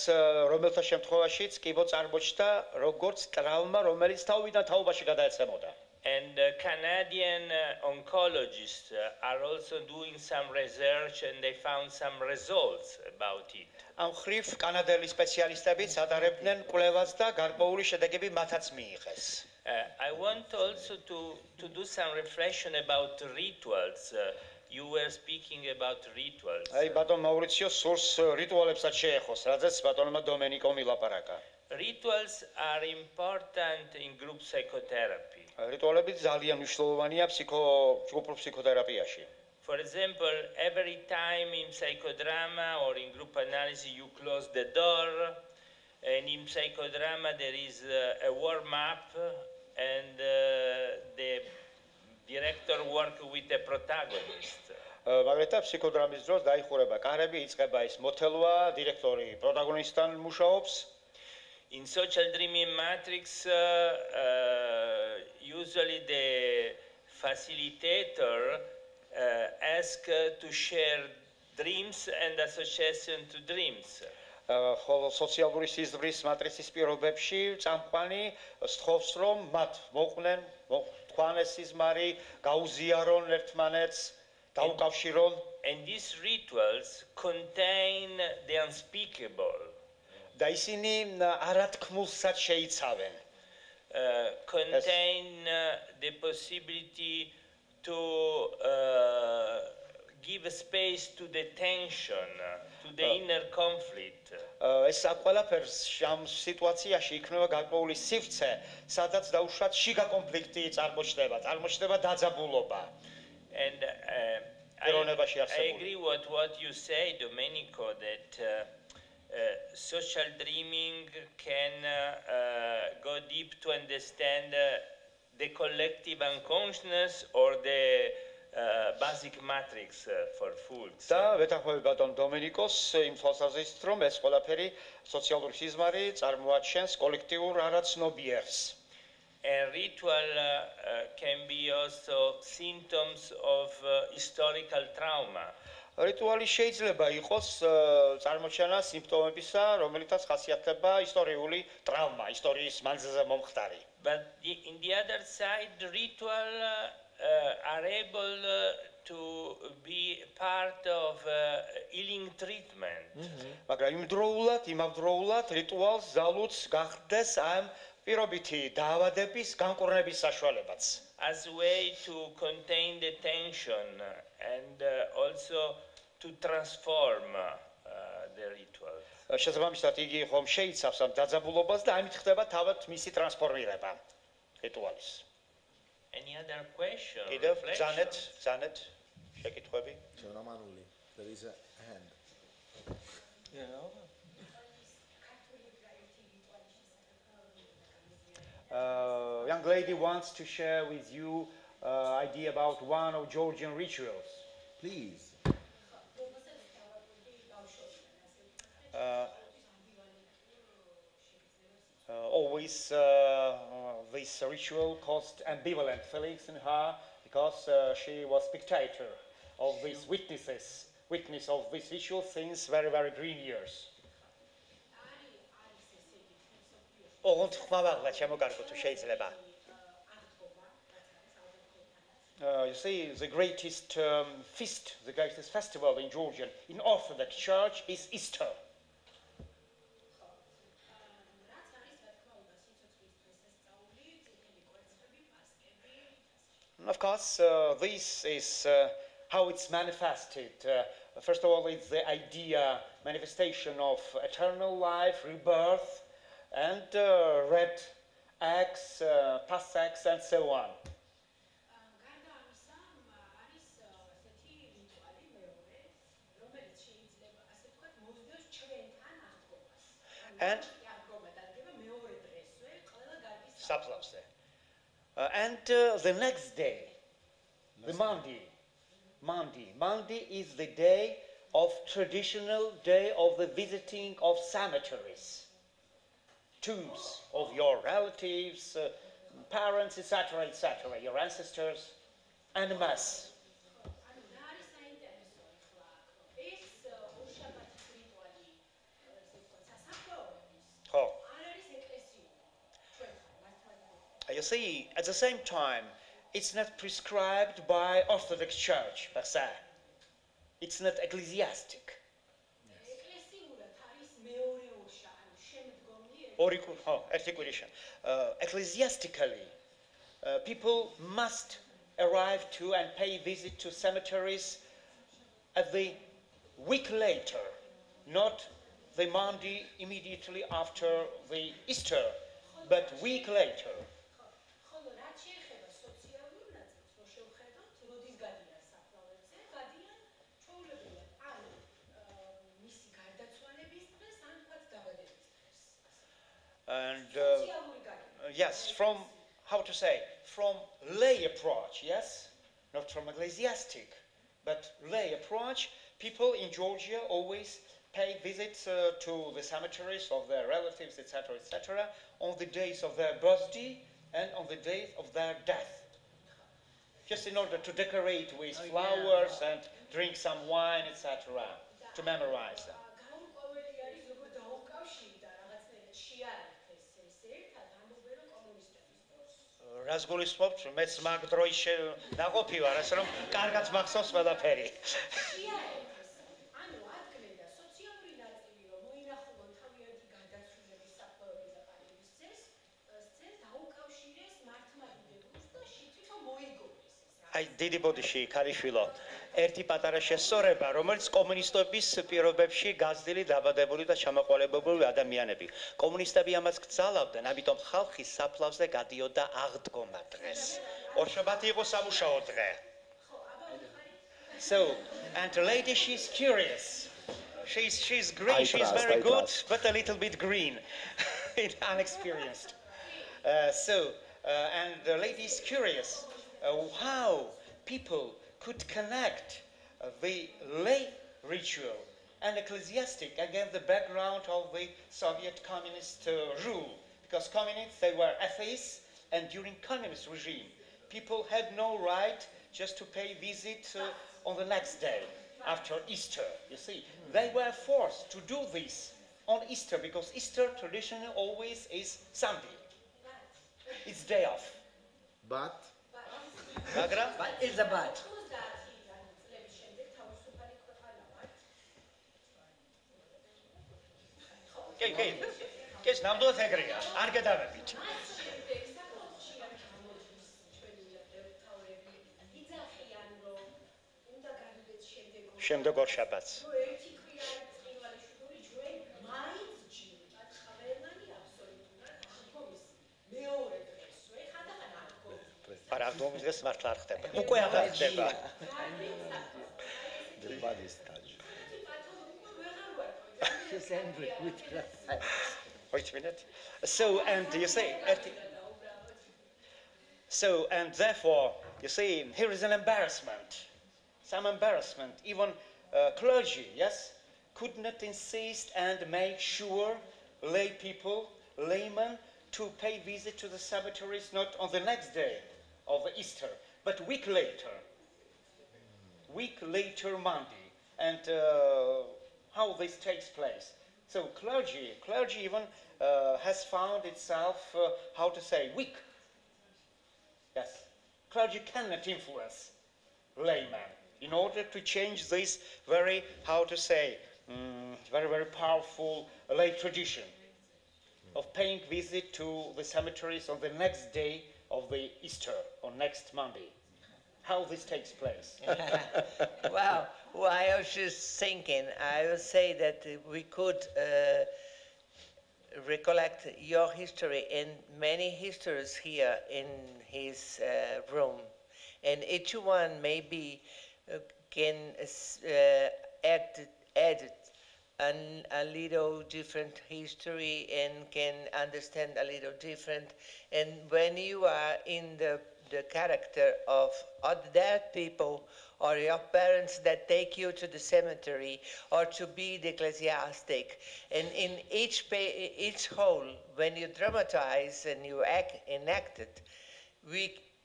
რომელთა შემთხვევაშიც კიბო წარმოჩნდა როგორც ტრავმა, რომელიც თავიდან თაობაში გადაეცემოდა. And Canadian oncologists are also doing some research and they found some results about it. Am ხრივ კანადელი სპეციალისტებიც ატარებდნენ კვლევას და გარკვეული შედეგები მათაც მიიღეს. I want also to do some reflection about rituals. You were speaking about rituals. აი ბატონ მაურიციო სურს რიტუალებსაც შეეხოს, რადგან ბატონმა დომენიკო მილაპარაკა. Rituals are important in group psychotherapy. რიტუალები ძალიან მნიშვნელოვანია ჯგუფურ ფსიქოთერაპიაში. For example, every time in psychodrama or in group analysis you close the door, and in psychodrama there is a warm-up and the director works with the protagonist. მაგრამ ფსიქოდრამის დროს დაიხურება კარები, იწყება ის მოთელვა, დირექტორი პროტაგონისტთან მუშაობს. In social dreaming matrix, usually the facilitator asks to share dreams and association to dreams. ხოლო სოციალური სიზმრის მატრიცის პირობებში წამყვანი სთხოვს რომ მათ მოყვნენ, თქვან ეს სიზმარი, გაუზიარონ ერთმანეთს, დაუკავშირონ. And these rituals contain the unspeakable. და ისინი არათქმულსაც შეიცავენ. Contain the possibility to give space to the tension, to the inner conflict. ეს ყველაფერს ამ სიტუაციაში იქნება გარკვეული სივრცე, სადაც დაუშვათ შიგა კონფლიქტი წარმოჩნდება დაძაბულობა. And I agree with what you say, Domenico, that social dreaming can go deep to understand the collective unconsciousness or the basic matrix for fools. და ვეთანხმები ბატონ დომენიკოს იმ თვალსაზრისით, რომ ეს ყველაფერი სოციალური სიზმარი წარმოაჩენს კოლექტიურ არაცნობიერს. And ritual can be also symptoms of historical trauma. რიტუალი შეიძლება იყოს წარმოჩენა სიმპტომებისა, რომელთაც ხასიათდება ისტორიული ტრავმა, ისტორიის მანძილზე მომხდარი. But in the other side, ritual are able to be part of healing treatment. მაგრამ იმავდროულად რიტუალს ზალუც გახდეს ამ პირობითი დაავადების განკურნების საშუალებაც. As a way to contain the tension and also to transform the rituals. შესაბამისად იგი ხომ შეიცავს ამ დაძაბულობას და ამით ხდება თავად მისი ტრანსფორმირება რიტუალის. Any other question? კიდევ ზანეთ შეკითხვები? Romanouli, there is a hand. Young lady wants to share with you idea about one of Georgian rituals. Please. Always this ritual caused ambivalent feelings in her because she was spectator of this witness of this ritual since very, very green years. You see, the greatest feast, the greatest festival in Georgia, in Orthodox Church, is Easter. And of course, this is how it's manifested. First of all, it's the idea, manifestation of eternal life, rebirth, and red eggs, past eggs, and so on. And the next day, the Monday is the day of traditional day of the visiting of cemeteries, tombs of your relatives, parents, etc., your ancestors, and mass. You see, at the same time, it's not prescribed by Orthodox Church per se. It's not ecclesiastic. Ecclesiastically, people must arrive to and pay visit to cemeteries at the week later, not the Monday immediately after the Easter, but week later. And yes, from, how to say, from lay approach, yes, not from ecclesiastic, but lay approach, people in Georgia always pay visits to the cemeteries of their relatives, etc., on the days of their birthday and on the days of their death. Just in order to decorate with flowers and drink some wine, etc., to memorize them. რას გულისხმობთ? მეც მაგ დროის ნაყოფი ვარ, ასე რომ კარგად მახსოვს ყველაფერი. ანუ ადგილ და სოციალური ნაწილი რომ მოინახულონ თავიანთი გარდაცვლილების საფლავების და პარების წესს დაუკავშირეს მართლმადიდებლურს და თვითონ მოიგონეს ეს. აი, დიდი ბოდიში, ქალიშვილო, ერთი პატარა შესწორება, რომელიც კომუნისტების პირობებში გაზრდილი, დაბადებული და ჩამოყალიბებული ადამიანები. კომუნისტები ამას გძალავდნენ, ამიტომ ხალხი საფლავზე გადიოდა აღდგომა დღეს. ორშაბათი იყო სამუშაო დღე. So, and the lady, she's curious. She's green, she's very good, but a little bit green, unexperienced. And the lady is curious how people could connect the lay ritual and ecclesiastic against the background of the Soviet communist rule. Because communists, they were atheists, and during communist regime, people had no right just to pay visit on the next day after Easter, you see. They were forced to do this on Easter because Easter traditionally always is Sunday. It's day off. But it's a but. Kes nამდვილად ეგრეა, არ გადავებით. შემდეგ ორშაბათს. არა, დღეს მართლა არ ხდება. უკვე აღარ ხდება. the body touch. Wait a minute. So, and you see, and therefore, you see, here is an embarrassment. Some embarrassment. Even clergy, yes, could not insist and make sure lay people, laymen, to pay visit to the cemeteries not on the next day of Easter, but week later Monday. And how this takes place. So clergy even has found itself, how to say, weak. Yes, clergy cannot influence laymen in order to change this very, how to say, very, very powerful lay tradition of paying visit to the cemeteries on the next day of the Easter, or next Monday. How this takes place. Well, while I was just thinking, I would say that we could recollect your history and many histories here in his room. And each one maybe can add a little different history and can understand a little different. And when you are in the character of other people or your parents that take you to the cemetery or to be the ecclesiastic, and in each whole, when you dramatize and you enact it,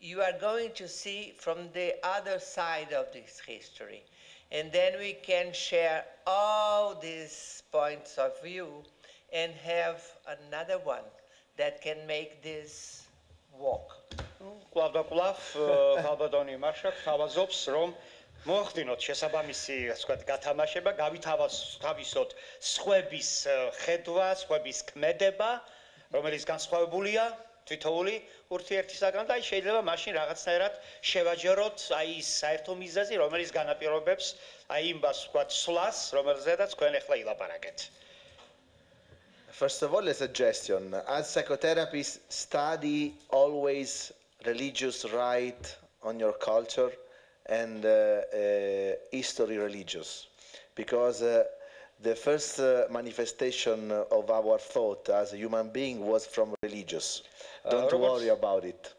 you are going to see from the other side of this history. And then we can share all these points of view and have another one that can make this walk. კლავ ხალბატონი მარშა თავაზობს რომ მოახდინოთ შესაბამისი ასე ვთქვათ გათამაშება, გავითავისოთ სხვების ხედვა, სხვების ქმედება, რომელიც განსხვავებულია თითოეული ურთიერთისაგან და შეიძლება მაშინ რაღაცნაირად შევაჯეროთ აი ის საერთო მიზეზი, რომელიც განაპირობებს აი იმ ასე ვთქვათ სვლას, რომელზედაც თქვენ ახლა ილაპარაკეთ. First of all, a suggestion. As psychotherapists, study always religious right on your culture and history religious. Because the first manifestation of our thought as a human being was from religious. Don't worry about it.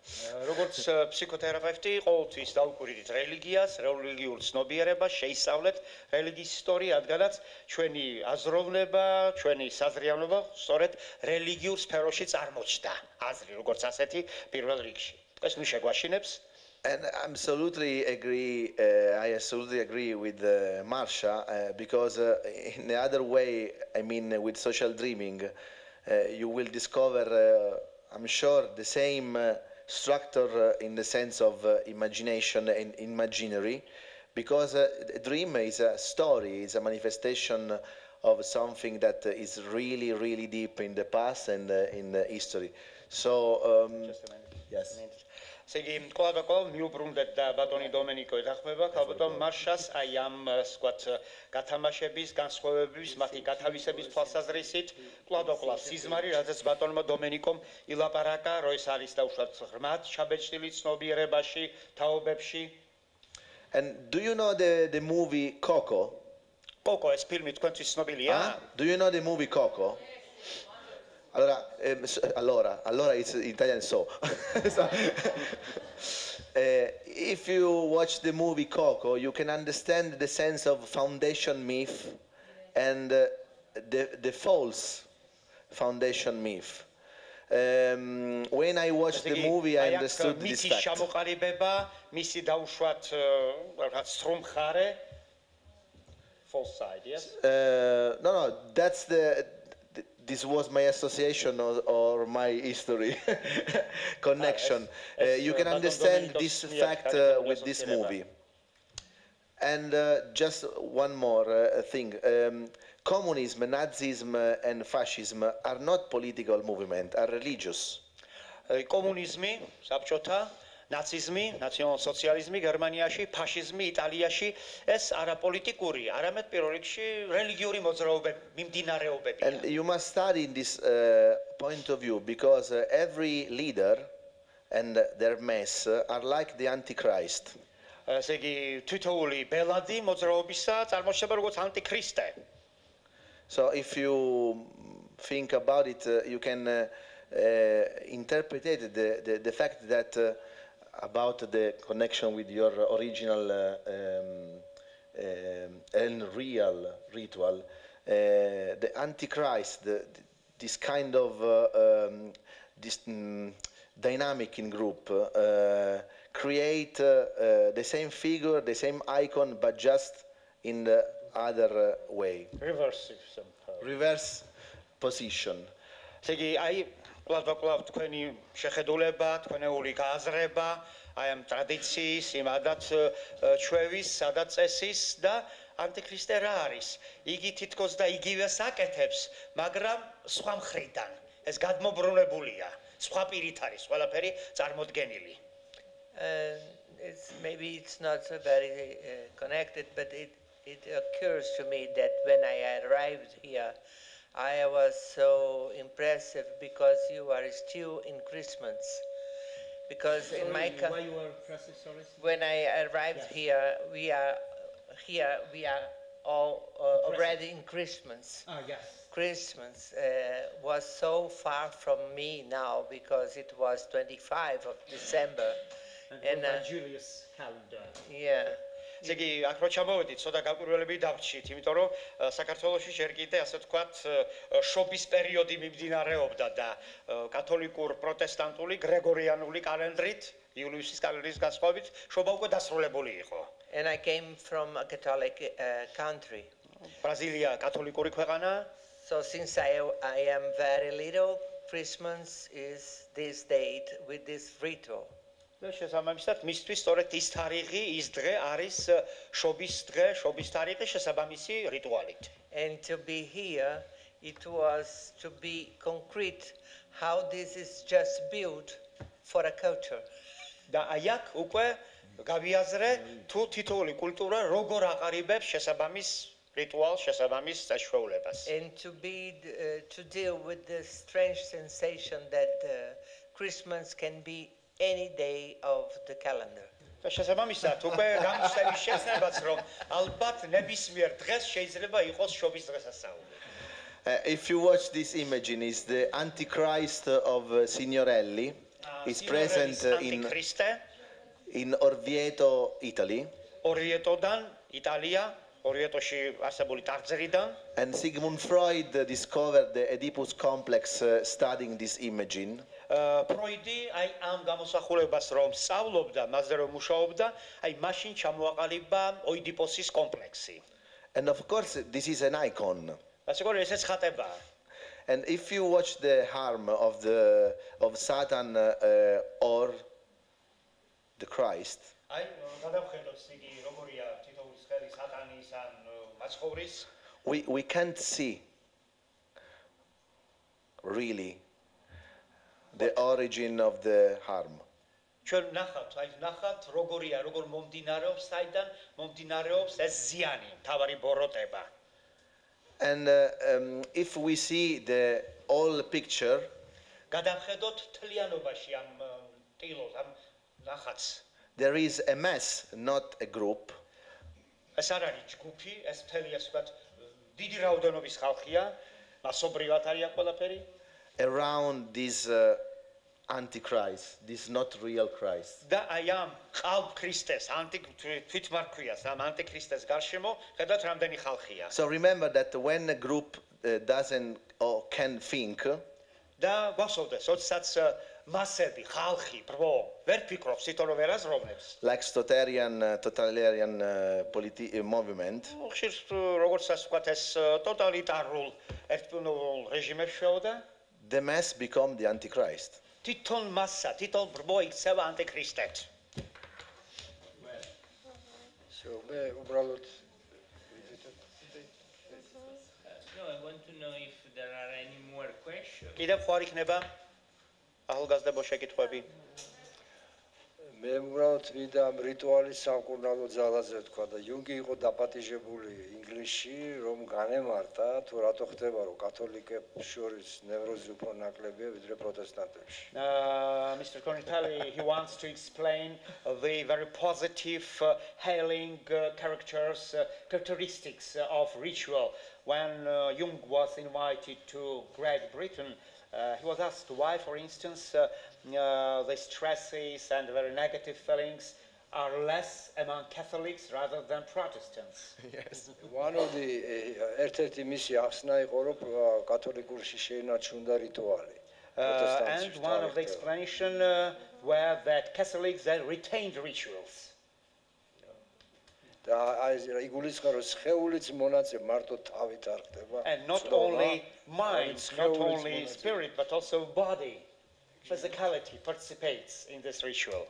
როგორც ფსიქოთერაპევტი ყოველთვის დავუკვირდით რელიგიას, რელიგიურ ცნობიერებას, შეისწავლეთ რელიგიის ისტორია, რადგანაც ჩვენი აზროვნება, ჩვენი საზრიანობა სწორედ რელიგიურ სფეროში წარმოჩნდა. აზრი როგორც ასეთი პირველ რიგში. ეს ნუ შეგვაშინებს. And I absolutely agree with Marsha because in the other way, I mean, with social dreaming, you will discover, I'm sure, the same structure in the sense of imagination and imaginary, because a dream is a story, is a manifestation of something that is really, really deep in the past and in the history. So, just a minute. Yes. Segi qolaba miubrundet da ბატონი დომენიკო ეთანხმება ხალბატონ მარშას აი ამ სკვათ გათამაშების, განსხვავებების, მათი გათავისების თვალსაზრისით ყოლაბა სიზმარი, რადგან ბატონმა დომენიკომ ილაპარაკა, რომ ეს არის დაუშვათ ღრმად ჩაბეჭდილი ცნობიერებაში, თაობებში. And do you know the movie Coco? Coco ეს ფილმი თქვენთვის ცნობილია? Do you know the movie Coco? Allora it's Italian so. If you watch the movie Coco, you can understand the sense of foundation myth and the false foundation myth. When I watched the movie, I understood this fact. False side, yes? No, that's this was my association or my history connection. You can understand this fact with this movie. And just one more thing. Communism, Nazism and fascism are not political movements, are religious. Communism, საბჭოთა, ნაციზმი, ნაციონალ-სოციალიზმი გერმანიაში, ფაშიზმი იტალიაში ეს არაპოლიტიკური, არამედ პირველ რიგში რელიგიური მოძრაობები, მიმდინარეობებია. And you must study in this point of view because every leader and their mass are like the Antichrist. ესე იგი თითოეული ბელადი მოძრაობისა წარმოშობა როგორც ანტიქრისტე. So if you think about it, you can interpret the fact that about the connection with your original and real ritual, the Antichrist, this kind of this dynamic in group, create the same figure, the same icon, but just in the other way. Reverse position. Segi ai კლავ თქვენი შეხედულება, თქვენეული გააზრება, აი ამ ტრადიციის, იმ ადათ ჩვევის, სადაც წესის და ანტიქრისტე რა არის? იგი თითქოს და იგივეს აკეთებს, მაგრამ სხვა მხრიდან. ეს გადმობრუნებულია, სხვა პირით არის ყველაფერი წარმოდგენილი. Maybe it's not so very connected, but it occurs to me that when I arrived here, I was so impressive because you are still in Christmas. Because in my country, when I arrived here, we are all already in Christmas. Ah, yes. Christmas was so far from me now because it was 25 of December. And Julius calendar. Yeah. ზეგი აქ რო ჩამოვედით, ცოტა გაკვირვებები დავჭით, იმიტომ რომ საქართველოში ჯერ კიდე ასე ვთქვათ, შობის პერიოდი მიმდინარეობდა და კათოლიკურ პროტესტანტული გრეგორიანული კალენდრით, იულიუსის კალენდრის განსხვავებით, შობა უკვე დასრულებული იყო. And I came from a Catholic country. ბრაზილია კათოლიკური ქვეყანა. So since I am very little, Christmas is this date with this ritual. და შესაბამისად მისთვის სწორედ ის თარიღი, ის დღე არის შობის დღე, შობის თარიღი შესაბამისი რიტუალით. And to be here, it was to be concrete how this is just built for a culture. და აი აქ უკვე გავიაზრე თუ თითოეული კულტურა როგორ აყარიბებს შესაბამის რიტუალს, შესაბამის საშუალებას. And to deal with the strange sensation that Christmas can be any day of the calendar. და შესაბამისად უკვე გამოსწრების შესაძლებაც რომ ალბათ ნებისმიერ დღეს შეიძლება იყოს შობის დღესასწაული. If you watch this imagine, is the Antichrist of Signorelli. Is present in Orvieto, Italy. Orvietodან, Იტალია, Orvietoში არსებული ტაძრიდან. And Sigmund Freud discovered the Oedipus complex studying this imagine. ფროიდი აი ამ გამოსახულებას რომ სწავლობდა, მასზე რომ მუშაობდა, აი მაშინ ჩამოაყალიბა ოიდიპოსის კომპლექსი. And of course this is an icon. ასეკორი ესეც ხატებაა. And if you watch the harm of Satan or the Christ, აი გადავხედოთ იგი როგორია თითოეულის ხელი სატანის ან მაცხოვრის. We can't see really the origin of the harm. ჩვენ ნახავთ როგორია, როგორ მომდინარეობს, საიდან მომდინარეობს ეს ზიანი, თავარი ბოროტება. And if we see the whole picture, გადავხედოთ თლიანობაში ამ ტილოს, ამ ნახატს. There is a mass, not a group. ეს არ არის ჯგუფი, ეს მთელი ასე ვთქვათ დიდი რაოდენობის ხალხია, მასობრივად არის აქ ყველაფერი. Around this Antichrist, this not real Christ. და აი ამ ყალბ ქრისტეს, თვითმარქვიას, ამ ანტიქრისტეს გარშემო, ხედავთ რამდენი ხალხია. So remember that when a group doesn't or can think, და გვახსოვდეს, როდესაც მასები, ხალხი, ბრბო, ვერ ფიქრობს, თვითონ ვერ აზროვნებს. like totalitarian movement, ხშირ როგორც ასე ვთქვათ, ეს ტოტალიტარულ ერთპიროვნულ რეჟიმებს შეოდა. The mass become the Antichrist. თვითონ მასა, თვითონ ბრბო იქცევა ანტიქრისტად. მე უბრალოდ No, I want to know if there are any more questions. კიდევ ხوار იქნება ახალგაზრდებო შეკითხვები? მე უბრალოდ ვიდა ამ რიტუალის სამკურნალო ძალაზე თქვა და იუნგი იყო დაპატიჟებული ინგლისში რომ განემართა თუ რატო ხდება რომ კათოლიკებს შორის ნევროზი უფრო ნაკლებია ვიდრე პროტესტანტებში. Mr. Conitali, he wants to explain the very positive healing characteristics of ritual. When Jung was invited to Great Britain, he was asked why, for instance, the stresses and very negative feelings are less among Catholics rather than Protestants. Yes. One of the ერთ-ერთი მისი ახსნა იყო რომ კათოლიკურში შეინარჩუნდა რიტუალი. And one of the explanation were that Catholics they retained rituals. და აი იგულისხმება რომ სხეულიც მონაწილე მარტო თავით არ ხდება. And not only mind, not only spirit, but also body, physicality participates in this ritual.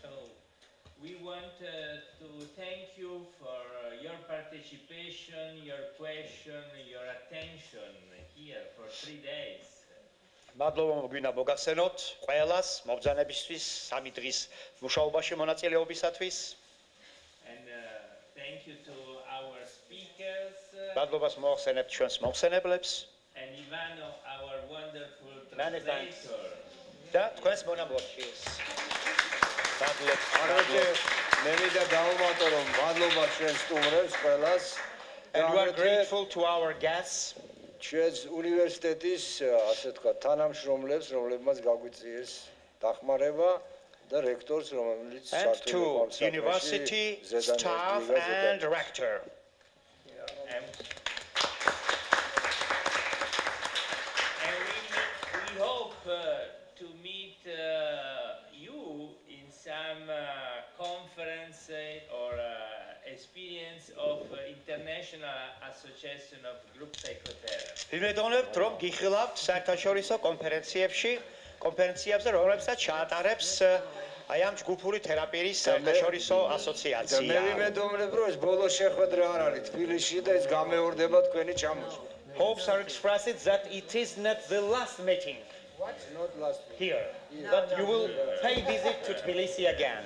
So we want to thank you for your participation, your question, your attention here for 3 days. მადლობა მოგვინა მოგახსენოთ ყველას მობრძანებისთვის 3 დღის მუშაობაში მონაწილეობისათვის. And thank you to our speakers. მადლობას მოახსენებთ ჩვენს მომხსენებლებს. And Ivano, our wonderful Many thanks. translator. და თქვენს მონამორჩილს. არაჯერ მე მინდა დავუმატო რომ მადლობა ჩვენ სტუმრებს ყველას. And we are grateful to our guests. ჩვენს უნივერსიტეტის ასე თქვა თანამშრომლებს რომლებმაც გაგვიწიეს დახმარება და რექტორს რომელიც And to university staff and rector. And we hope to meet you in some conference or experience of international International Association of Group Psychotherapy. ვიმედოვნებთ, რომ გიხილავთ საერთაშორისო კონფერენციებზე, რომლებსაც ჩაატარებს აი ამ ჯგუფური თერაპიის საერთაშორისო ასოციაცია. მე ვიმედოვნებ, რომ ეს ბოლო შეხვედრა არ არის თბილისში და ეს გამეორდება თქვენი ჩამოსვლა. Hopes are expressed that it is not the last meeting Not last week. here, but you will pay visit to Tbilisi again.